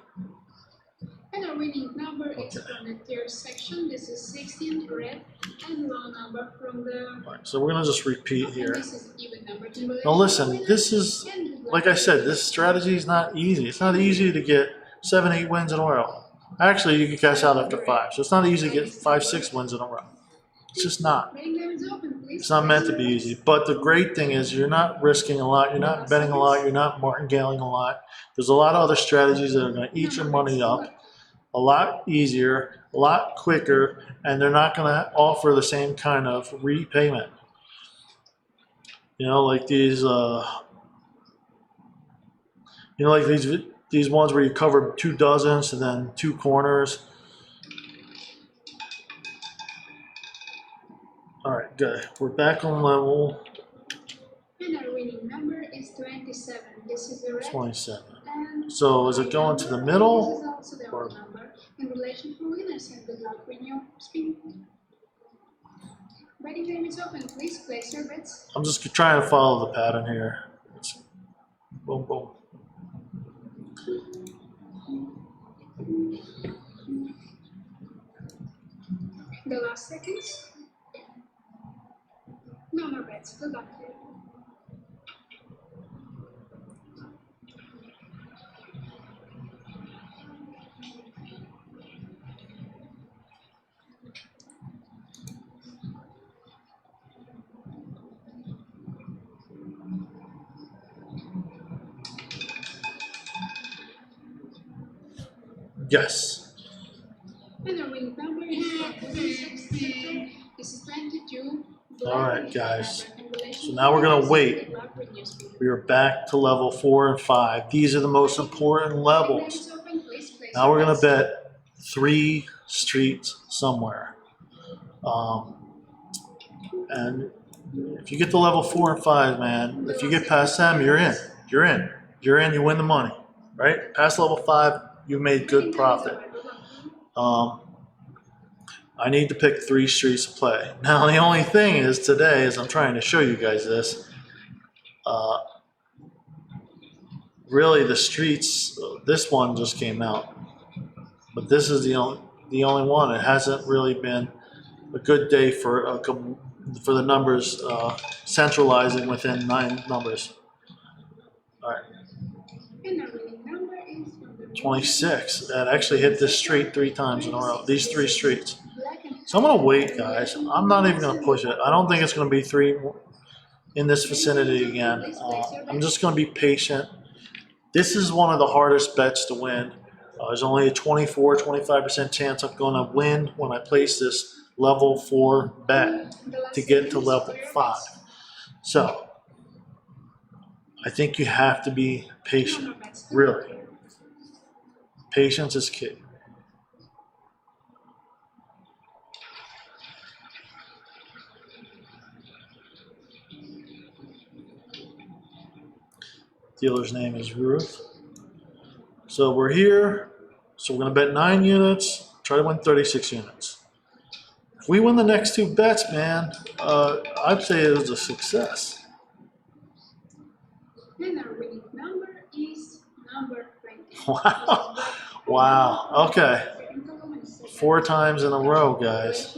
And our winning number is from the third section. This is 16 red and long number from the. All right, so we're gonna just repeat here. This is even number. Now listen, this is, like I said, this strategy is not easy. It's not easy to get 7, 8 wins in a row. Actually, you can cash out after 5. So it's not easy to get 5, 6 wins in a row. It's just not. It's not meant to be easy. But the great thing is you're not risking a lot. You're not betting a lot. You're not martingaling a lot. There's a lot of other strategies that are going to eat your money up a lot easier, a lot quicker, and they're not going to offer the same kind of repayment. You know, like these, like these ones where you cover 2 dozens and then 2 corners. All right, good. We're back on level. And our winning number is 27. This is the red. 27. So is it going to the middle? This is also the whole number in relation to winners and good luck when you spin. Betting time is open. Please place your bets. I'm just trying to follow the pattern here. Boom, boom. The last seconds. No more bets. Good luck. Yes. And our winning number is this is 22. All right, guys. So now we're going to wait. We are back to level 4 and 5. These are the most important levels. Now we're going to bet 3 streets somewhere. And if you get to level 4 and 5, man, if you get past them, you're in. You're in. You're in. You win the money, right? Past level 5, you made good profit. I need to pick 3 streets to play. Now, the only thing is today, as I'm trying to show you guys this, really the streets, this one just came out, but this is the only one. It hasn't really been a good day for the numbers centralizing within 9 numbers. All right. 26. That actually hit this street 3 times in a row. These 3 streets. So I'm gonna wait, guys. I'm not even gonna push it. I don't think it's gonna be 3 in this vicinity again. I'm just gonna be patient. This is one of the hardest bets to win. There's only a 24-25% chance I'm gonna win when I place this level 4 bet to get to level 5. So I think you have to be patient, really. Patience is key. Dealer's name is Ruth. So we're here. So we're going to bet 9 units, try to win 36 units. If we win the next 2 bets, man, I'd say it was a success. And our winning number is number 20. Wow. Wow. Okay. 4 times in a row, guys.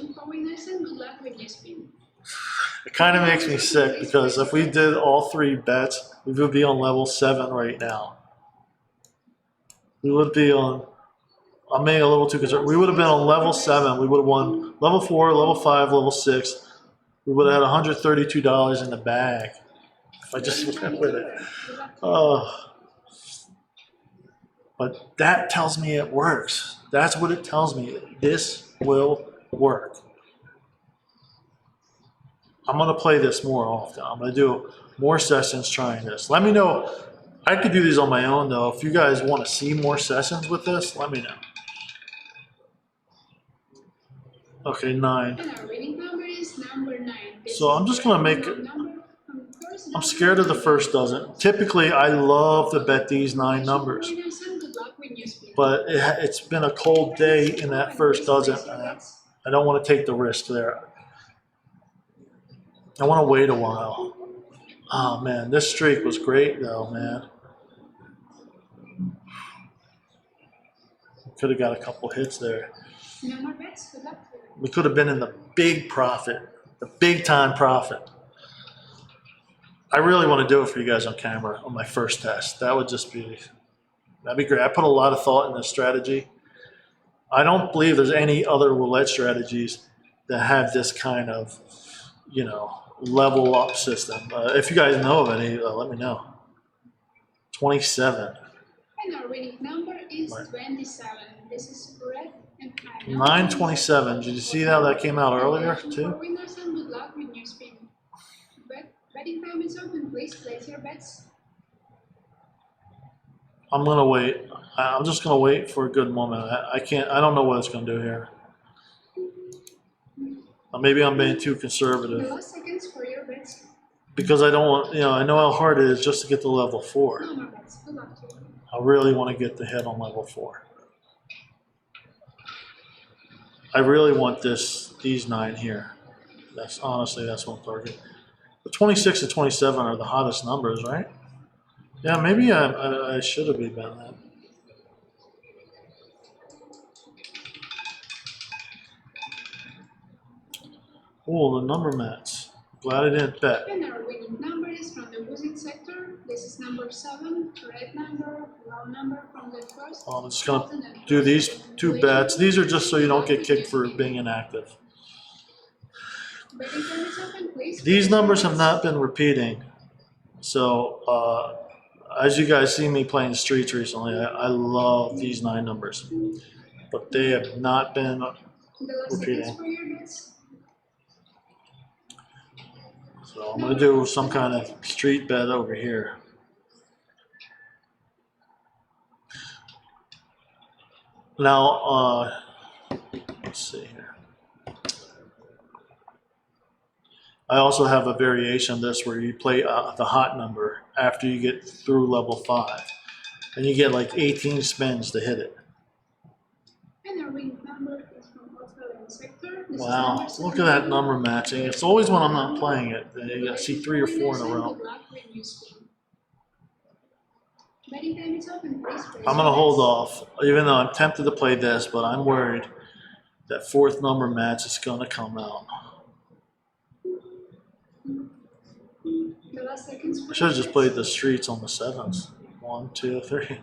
It kind of makes me sick because if we did all three bets, we would be on level 7 right now. We would be on, I'm being a little too concerned. We would have been on level 7. We would have won level 4, level 5, level 6. We would have had $132 in the bag if I just went with it. But that tells me it works. That's what it tells me. This will work. I'm going to play this more often. I'm going to do more sessions trying this. Let me know. I could do these on my own, though. If you guys want to see more sessions with this, let me know. Okay, 9. And our winning number is number 9. So I'm just going to make it. I'm scared of the first dozen. Typically, I love to bet these 9 numbers. But it's been a cold day in that first dozen. I don't want to take the risk there. I want to wait a while. Oh, man, this streak was great, though, man. Could have got a couple hits there. We could have been in the big profit, the big-time profit. I really want to do it for you guys on camera on my first test. That'd be great. I put a lot of thought in this strategy. I don't believe there's any other roulette strategies that have this kind of, level up system. If you guys know of any, let me know. 27. And our winning number is 27. This is red and 927. Did you see how that came out earlier too? Winners and good luck with your spin. Betting time is open. Please place your bets. I'm gonna wait. I'm just gonna wait for a good moment. I don't know what it's gonna do here. Maybe I'm being too conservative. The last seconds for your bets. Because I don't want, I know how hard it is just to get to level 4. No more bets. Good luck to you. I really want to get the hit on level 4. I really want these 9 here. That's honestly, that's what I'm targeting. The 26 and 27 are the hottest numbers, right? Yeah, maybe I should have been that. Oh, the number mats. Glad I didn't bet. And our winning number is from the losing sector. This is number 7, red number, round number from the first. I'm just going to do these 2 bets. These are just so you don't get kicked for being inactive. These numbers have not been repeating. So, as you guys see me playing the streets recently, I love these 9 numbers. But they have not been repeating. So I'm going to do some kind of street bet over here. Now, let's see here. I also have a variation of this where you play the hot number after you get through level 5. And you get like 18 spins to hit it. And our winning number is from Australian sector. Wow, look at that number matching. It's always when I'm not playing it. I see 3 or 4 in a row. I'm going to hold off, even though I'm tempted to play this, but I'm worried that 4th number match is going to come out. I should have just played the streets on the 7s. 1, 2, 3.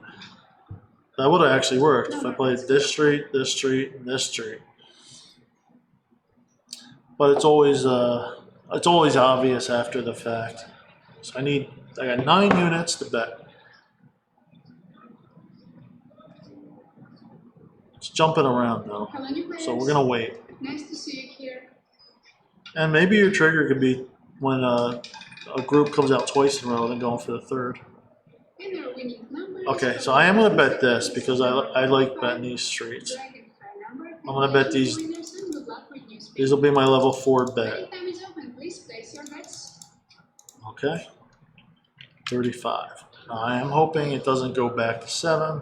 That would have actually worked if I played this street, and this street. But it's always obvious after the fact. So I got 9 units to bet. It's jumping around though, so we're gonna wait. Nice to see you here. And maybe your trigger could be when a group comes out twice in a row, then going for the 3rd. Okay, so I am gonna bet this because I like betting these streets. I'm gonna bet these. These will be my level 4 bet. Okay, 35. Now I am hoping it doesn't go back to 7.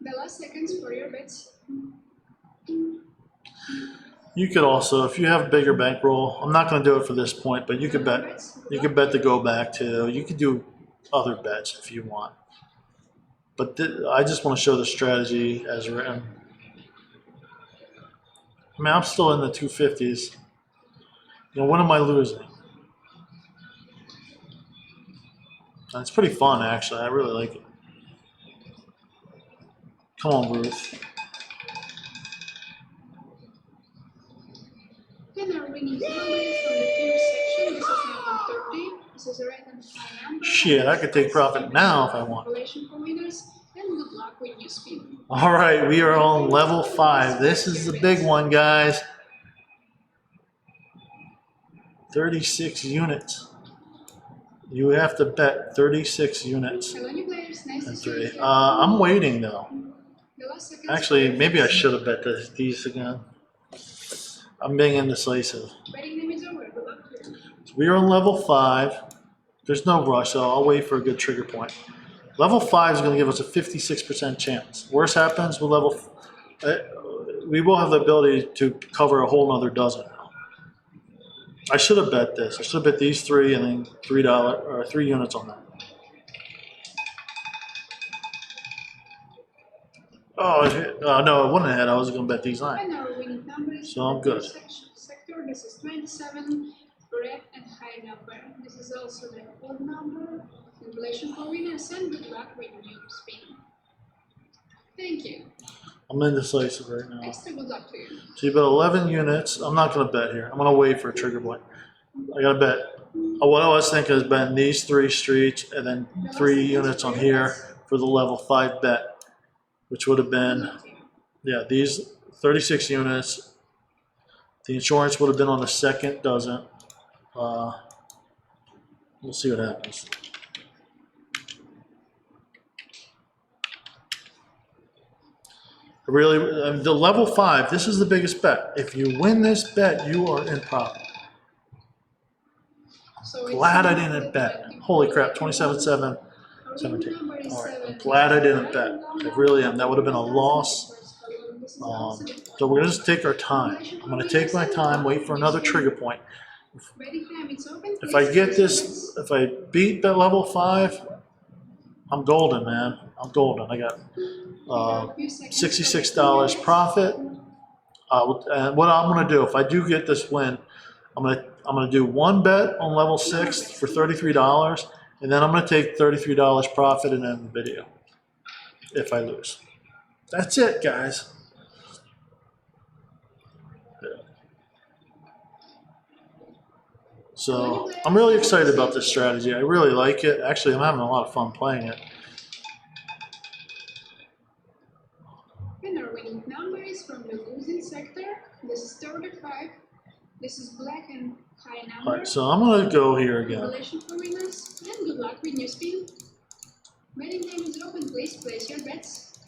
The last seconds for your bets. You could also, if you have bigger bankroll, I'm not going to do it for this point, but you could bet. You could bet to go back to. You could do other bets if you want. But I just want to show the strategy as written. I mean, I'm still in the 250s. You know, when am I losing? And it's pretty fun, actually. I really like it. Come on, Ruth. And our winning number is from the first section. This is number 30. This is a red and high number. Shit, I could take profit now if I want. Calculation for winners, and good luck when you spin. All right, we are on level 5. This is the big one, guys. 36 units. You have to bet 36 units. Hello, new players. Nice to see you here. I'm waiting though. The last seconds Actually, maybe I should have bet these again. I'm being indecisive. betting name is over. Good luck to you. So we are on level 5. There's no rush, so I'll wait for a good trigger point. Level 5 is going to give us a 56% chance. Worst happens with level, we will have the ability to cover a whole nother dozen. I should have bet this. I should have bet these 3 and then $3 or 3 units on that. Oh no, it wouldn't have had. I was going to bet these 9. And our winning number is So I'm from the good. first sector. This is 27, red and high number. This is also the odd number. Calculation for winners, and good luck when you spin. Thank you. I'm indecisive right now. Extra good luck to you. So you bet 11 units. I'm not going to bet here. I'm going to wait for a trigger point. I got to bet. What I was thinking is betting these 3 streets and then 3 units on here for the level 5 bet, which would have been, yeah, these 36 units. The insurance would have been on the second dozen. We'll see what happens. Really, the level 5, this is the biggest bet. If you win this bet, you are in profit. So Glad I didn't bet. Holy crap, 27.7, 17. All right, I'm glad I didn't bet. I really am. That would have been a loss. So we're going to just take our time. I'm going to take my time, wait for another trigger point. If I get this, if I beat that level 5, I'm golden, man. I'm golden. I got $66 profit. And what I'm going to do, if I do get this win, I'm going to do 1 bet on level 6 for $33, and then I'm going to take $33 profit and end the video if I lose. That's it, guys. So I'm really excited about this strategy. I really like it. Actually, I'm having a lot of fun playing it. And our winning number is from the losing sector. This is 35. This is black and high number. All right, so I'm going to go here again. Calculation for winners, and good luck with your spin. Betting time is open. Please place your bets.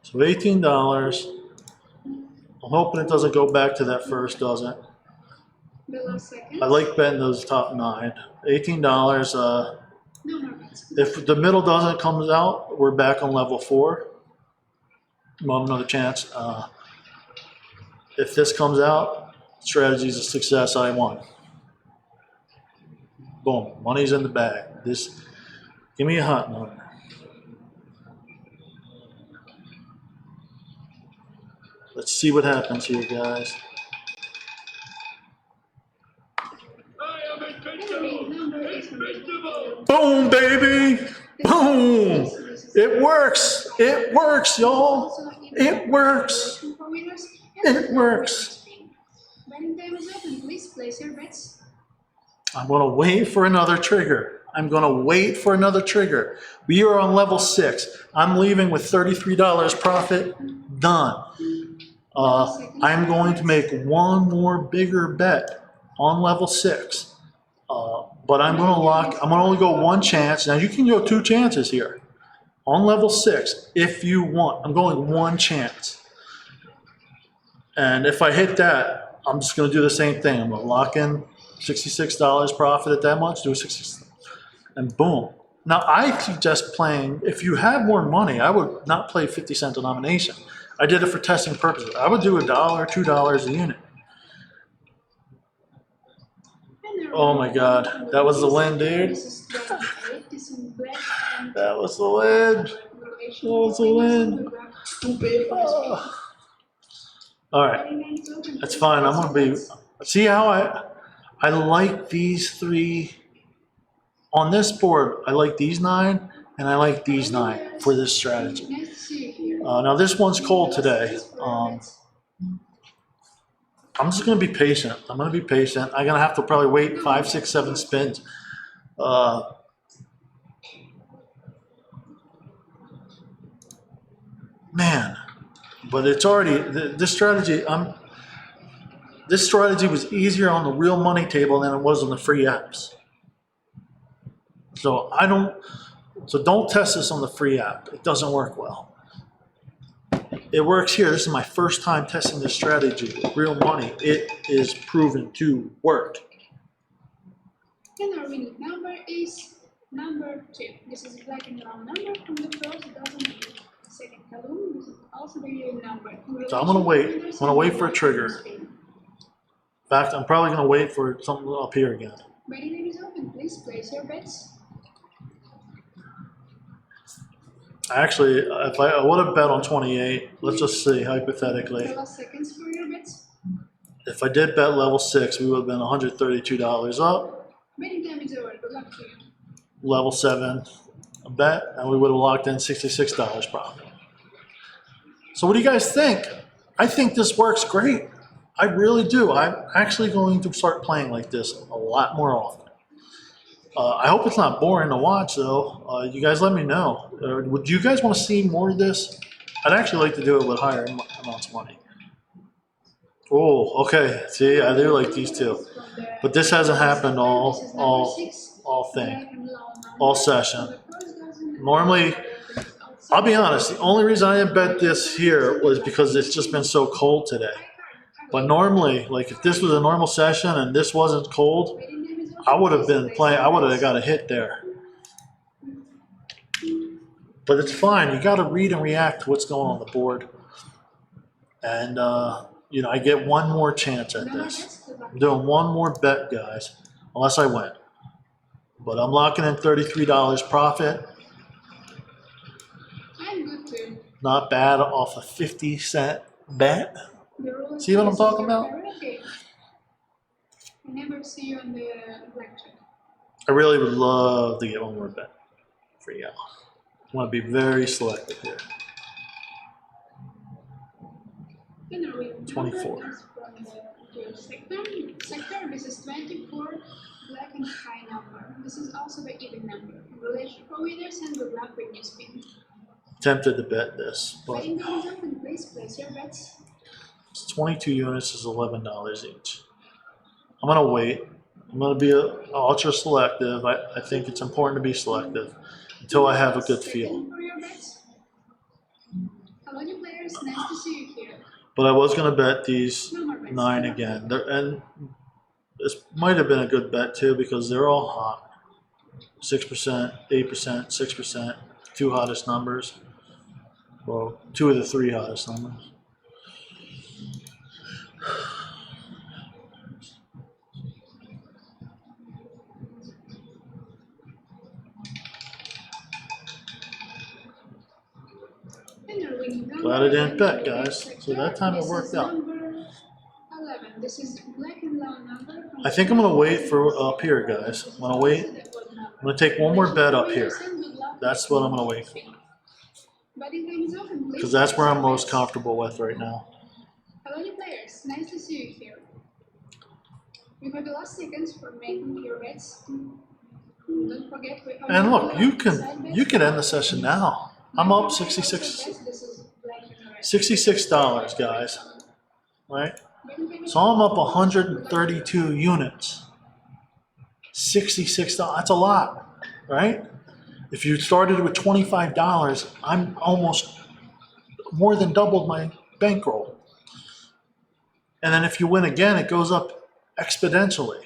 So $18. I'm hoping it doesn't go back to that first dozen. The last second. I like betting those top 9. $18. No more bets. If the middle doesn't comes out, we're back on level 4. We'll have another chance. If this comes out, strategy is a success. I won. Boom. Money's in the bag. This. Give me a hot number. Let's see what happens here, guys. Boom, baby. Boom. It works. It works, y'all. It works. It works. Betting time is open. Please place your bets. I'm going to wait for another trigger. I'm going to wait for another trigger. We are on level 6. I'm leaving with $33 profit. Done. I'm going to make one more bigger bet on level 6. But I'm going to lock, I'm going to only go 1 chance. Now you can go 2 chances here. On level 6, if you want, I'm going 1 chance. And if I hit that, I'm just going to do the same thing. I'm going to lock in $66 profit at that much, do a 60, and boom. Now I suggest playing, if you have more money, I would not play 50-cent denomination. I did it for testing purposes. I would do $1, $2 a unit. Oh my God, that was the win, dude. That was the win. That was the win. Stupid. All right, that's fine. I'm gonna be. See how I like these three on this board. I like these 9 and I like these 9 for this strategy. Now this one's cold today. I'm just gonna be patient. I'm gonna be patient. I'm gonna have to probably wait 5, 6, 7 spins. Man, but it's already this strategy. This strategy was easier on the real money table than it was on the free apps. So don't test this on the free app. It doesn't work well. It works here. This is my first time testing this strategy with real money. It is proven to work. And our winning number is number 2. This is black and round number from the first dozen. Second column. This is also the year number. So I'm gonna wait. I'm gonna wait for a trigger. In fact, I'm probably gonna wait for something up here again. Betting name is open. Please place your bets. Actually, if I would have bet on 28, let's just see, hypothetically. The last seconds for your bets. If I did bet level 6, we would have been $132 up. Betting time is over. Good luck to you. Level 7, a bet, and we would have locked in $66 profit. So what do you guys think? I think this works great. I really do. I'm actually going to start playing like this a lot more often. I hope it's not boring to watch, though. You guys let me know. Would you guys want to see more of this? I'd actually like to do it with higher amounts of money. Oh, okay. See, I do like these two. But this hasn't happened all session. Normally, I'll be honest, the only reason I didn't bet this here was because it's just been so cold today. But normally, like if this was a normal session and this wasn't cold, I would have been playing, I would have got a hit there. But it's fine. You got to read and react to what's going on the board. And, you know, I get one more chance at this. I'm doing one more bet, guys, unless I win. But I'm locking in $33 profit. I'm good too. Not bad off a 50-cent bet. See what I'm talking about? I never see you on the blackjack. I really would love to get one more bet for you. I want to be very selective here. 24. Sector, this is 24, black and high number. This is also the even number. Relation for winners and good luck when you spin. Tempted to bet this, but Betting time is open. Please place your bets. 22 units is $11 each. I'm going to wait. I'm going to be ultra selective. I think it's important to be selective until I have a good feel. Hello, new players. Nice to see you here. But I was going to bet these 9 again. And this might have been a good bet too because they're all hot. 6%, 8%, 6%, 2 hottest numbers. Well, 2 of the 3 hottest numbers. Glad I didn't bet, guys. So that time it worked out. 11. This is black and low number. I think I'm going to wait for up here, guys. I'm going to wait. I'm going to take one more bet up here. That's what I'm going to wait for. Because that's where I'm most comfortable with right now. Hello, new players. Nice to see you here. You have the last seconds for making your bets. Don't forget we have. And look, you can end the session now. I'm up $66, guys. Right? So I'm up 132 units. $66. That's a lot, right? If you started with $25, I'm almost more than doubled my bankroll. And then if you win again, it goes up exponentially.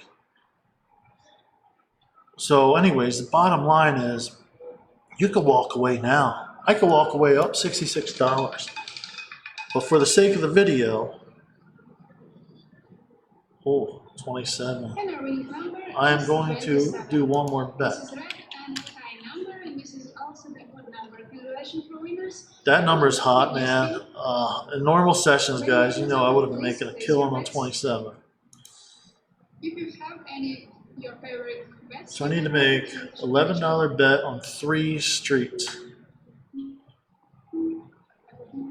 So anyways, the bottom line is you could walk away now. I could walk away up $66. But for the sake of the video, 27. I am going to do one more bet. This is red and high number, and this is also the odd number. Congratulations for winners. That number is hot, man. In normal sessions, guys, you know I would have been making a killing on 27. If you have any your favorite bets, So I need to make $11 bet on 3 streets.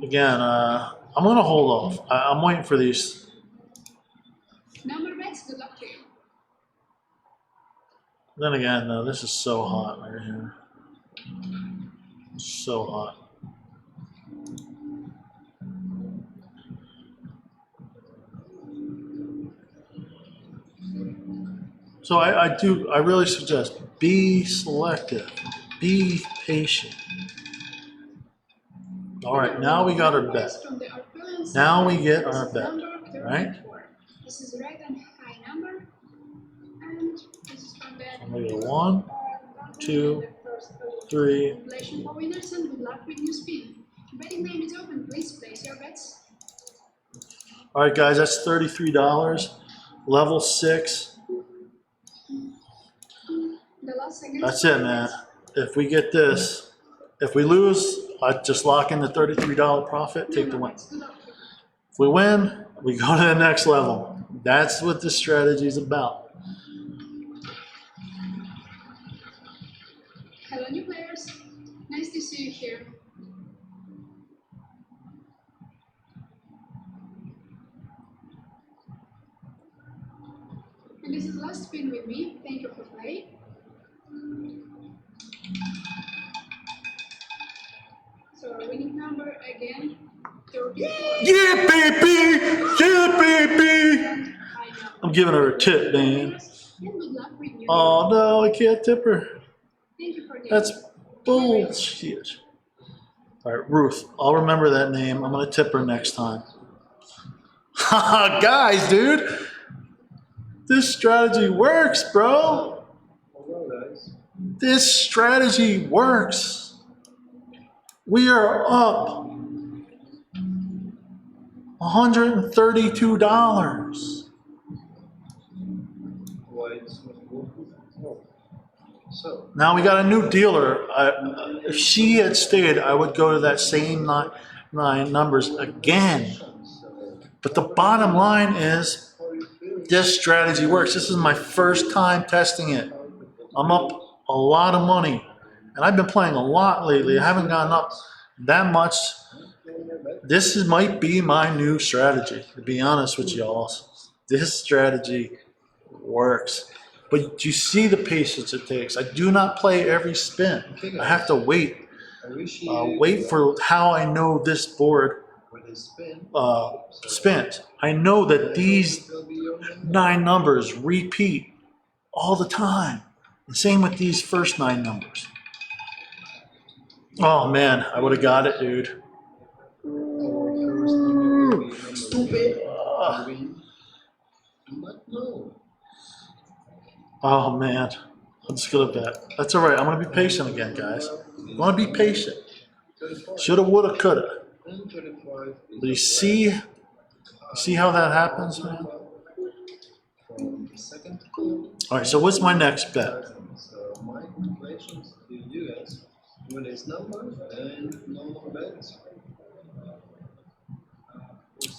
Again, I'm going to hold off. I'm waiting for these. Number bets, good luck to you. Then again, though, this is so hot right here. So hot. So I really suggest be selective, be patient. All right, now we got our bet. Now we get our bet, right? This is red and high number, and this is from the. I'm gonna go 1, 2, 3. Congratulations for winners and good luck with your spin. Betting name is open. Please place your bets. All right, guys, that's $33. Level 6. The last second. That's it, man. If we get this, if we lose, I just lock in the $33 profit, take the win. If we win, we go to the next level. That's what this strategy is about. Hello, new players. Nice to see you here. And this is last spin with me. Thank you for playing. So our winning number again, 34. Yeah, baby! Yeah, baby! I know. I'm giving her a tip, man. And good luck with you. Oh, no, I can't tip her. Thank you for the. That's bullshit. All right, Ruth, I'll remember that name. I'm going to tip her next time. Haha, guys, dude. This strategy works, bro. This strategy works. We are up $132. Now we got a new dealer. If she had stayed, I would go to that same nine numbers again. But the bottom line is, this strategy works. This is my first time testing it. I'm up a lot of money. And I've been playing a lot lately. I haven't gotten up that much. This might be my new strategy, to be honest with y'all. This strategy works. But you see the patience it takes. I do not play every spin. I have to wait. Wait for how I know this board spins. I know that these 9 numbers repeat all the time. And same with these first 9 numbers. Oh man, I would have got it, dude. Stupid. Oh man, I'm just gonna bet. That's all right. I'm gonna be patient again, guys. I'm gonna be patient. Shoulda, woulda, coulda. But you see how that happens, man? All right. So what's my next bet?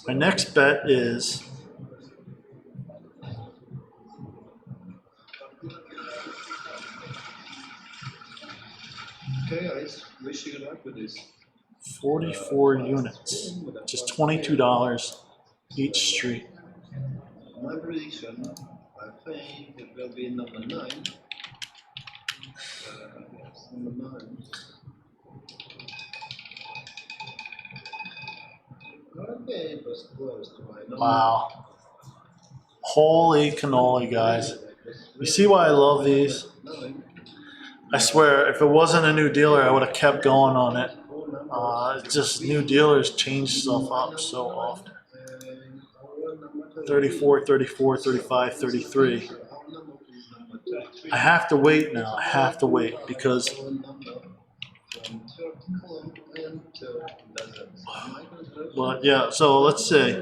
My next bet is guys, wish you good luck with this. 44 units, just $22 each street. My prediction, I think it will be number 9. Yes, number 9. Okay, it was close to my number. Wow. Holy cannoli, guys. You see why I love these? I swear, if it wasn't a new dealer, I would have kept going on it. It's just new dealers change stuff up so often. 34, 34, 35, 33. I have to wait now. I have to wait because but yeah, so let's see.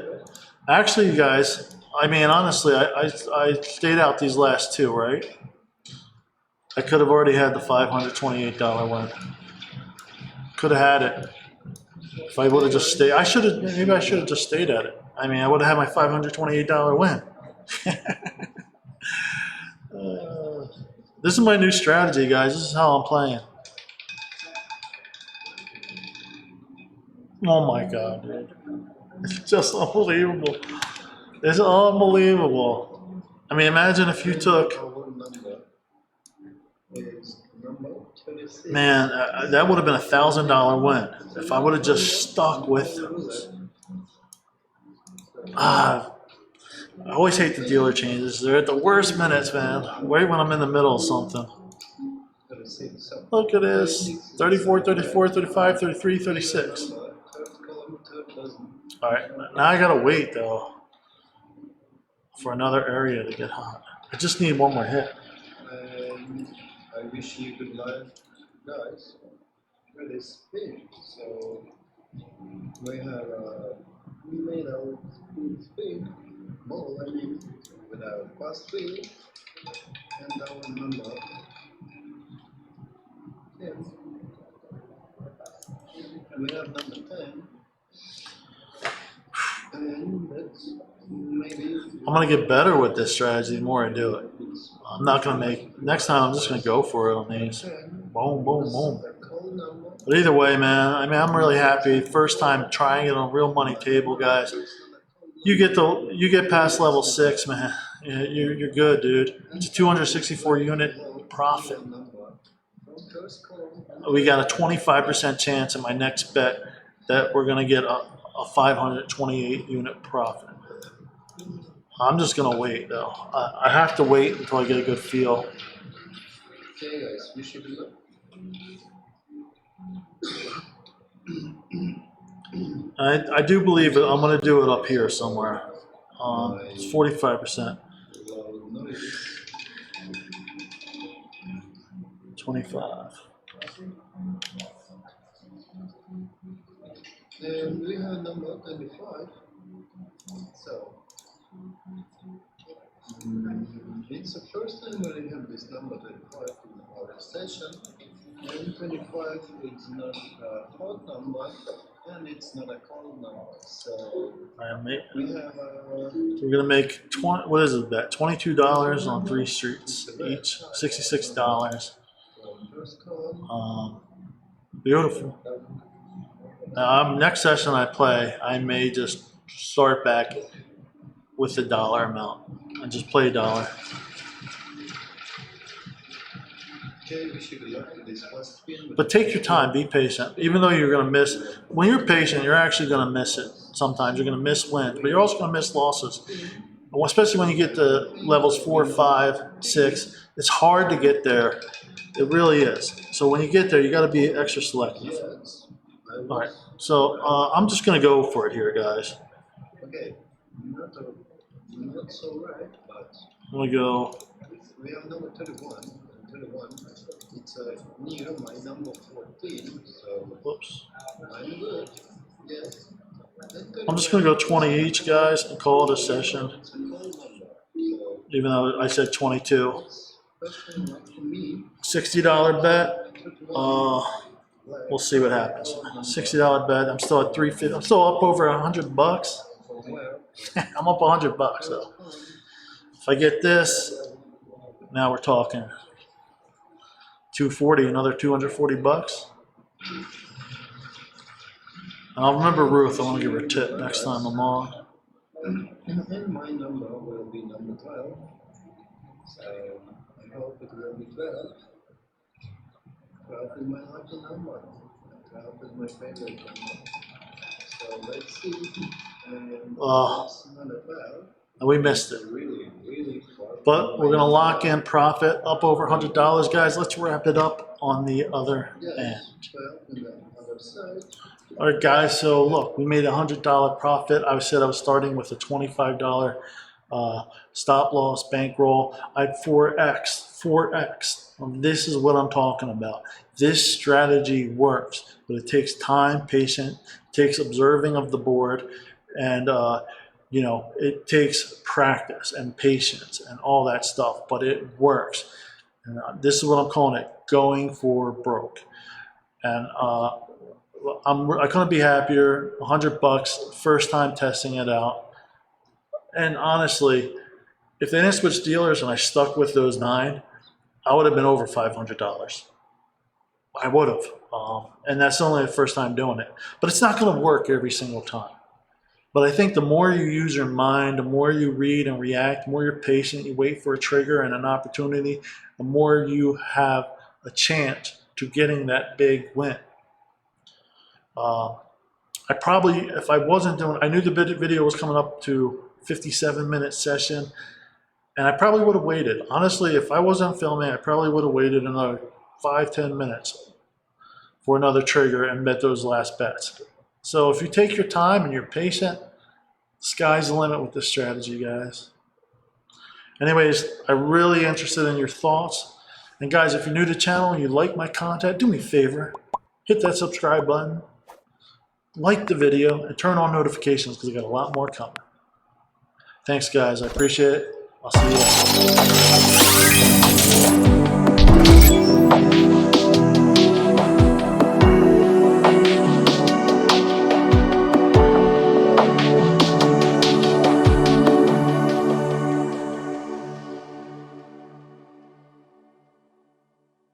Actually, you guys, I mean, honestly, I stayed out these last 2, right? I could have already had the $528 win. Could have had it. If I would have just stayed, maybe I should have just stayed at it. I mean, I would have had my $528 win. This is my new strategy, guys. This is how I'm playing. Oh my God, dude. It's just unbelievable. It's unbelievable. I mean, imagine if you took, man, that would have been $1,000 win if I would have just stuck with those. I always hate the dealer changes. They're at the worst minutes, man. Right when I'm in the middle of something. Look at this. 34, 34, 35, 33, 36. All right, now I gotta wait though for another area to get hot. I just need one more hit. I wish you could learn, guys, really spin. So we have we made our spin ball, I mean, with our fast spin and our number 10. And we have number 10. And that's maybe I'm gonna get better with this strategy the more I do it. I'm not gonna make, next time I'm just gonna go for it on these. Boom, boom, boom. But either way, man, I mean, I'm really happy. First time trying it on real money table, guys. You get past level 6, man. You're good, dude. It's a 264 unit profit. We got a 25% chance in my next bet that we're gonna get a 528 unit profit. I'm just gonna wait though. I have to wait until I get a good feel. okay, guys, we should look. I do believe that I'm gonna do it up here somewhere. It's 45%. 25. And we have number 25. So it's the first time we have this number 25 in our session. And 25 is not a hot number and it's not a cold number. So we have We're gonna make 20. What is it? Bet $22 on 3 streets each. $66. Beautiful. Now, next session I play, I may just start back with the dollar amount and just play a dollar. But take your time, be patient. Even though you're going to miss, when you're patient, you're actually going to miss it. Sometimes you're going to miss wins, but you're also going to miss losses. Especially when you get to levels 4, 5, 6. It's hard to get there. It really is. So when you get there, you got to be extra selective. All right. So I'm just going to go for it here, guys. Okay. Not so right, but I'm going to go. We have number 31. 31. It's near my number 14. So Whoops. I'm good. Yes. I'm just going to go 20 each, guys, and call it a session. Even though I said 22. $60 bet. We'll see what happens. $60 bet. I'm still at 350. I'm still up over $100. I'm up $100 though. If I get this, now we're talking 240, another $240. And I'll remember Ruth. I want to give her a tip next time I'm on. And my number will be number 12. So I hope it will be 12. 12 is my lucky number. 12 is my favorite number. So let's see. And we missed it. Really but we're going to lock in profit up over $100. Guys, let's wrap it up on the other end. All right, guys, so look, we made a $100 profit. I said I was starting with a $25 stop loss bankroll. I had 4x. This is what I'm talking about. This strategy works, but it takes time, patience, takes observing of the board, and you know, it takes practice and patience and all that stuff, but it works. And this is what I'm calling it, going for broke. And I couldn't be happier. $100, first time testing it out. And honestly, if they didn't switch dealers and I stuck with those 9, I would have been over $500. I would have. And that's only the first time doing it. But it's not going to work every single time. But I think the more you use your mind, the more you read and react, the more you're patient, you wait for a trigger and an opportunity, the more you have a chance to getting that big win. I probably, if I wasn't doing, I knew the video was coming up to 57-minute session, and I probably would have waited. Honestly, if I wasn't filming, I probably would have waited another 5-10 minutes for another trigger and bet those last bets. So if you take your time and you're patient, sky's the limit with this strategy, guys. Anyways, I'm really interested in your thoughts. And guys, if you're new to the channel and you like my content, do me a favor, hit that subscribe button, like the video, and turn on notifications because I got a lot more coming. Thanks, guys. I appreciate it. I'll see you later.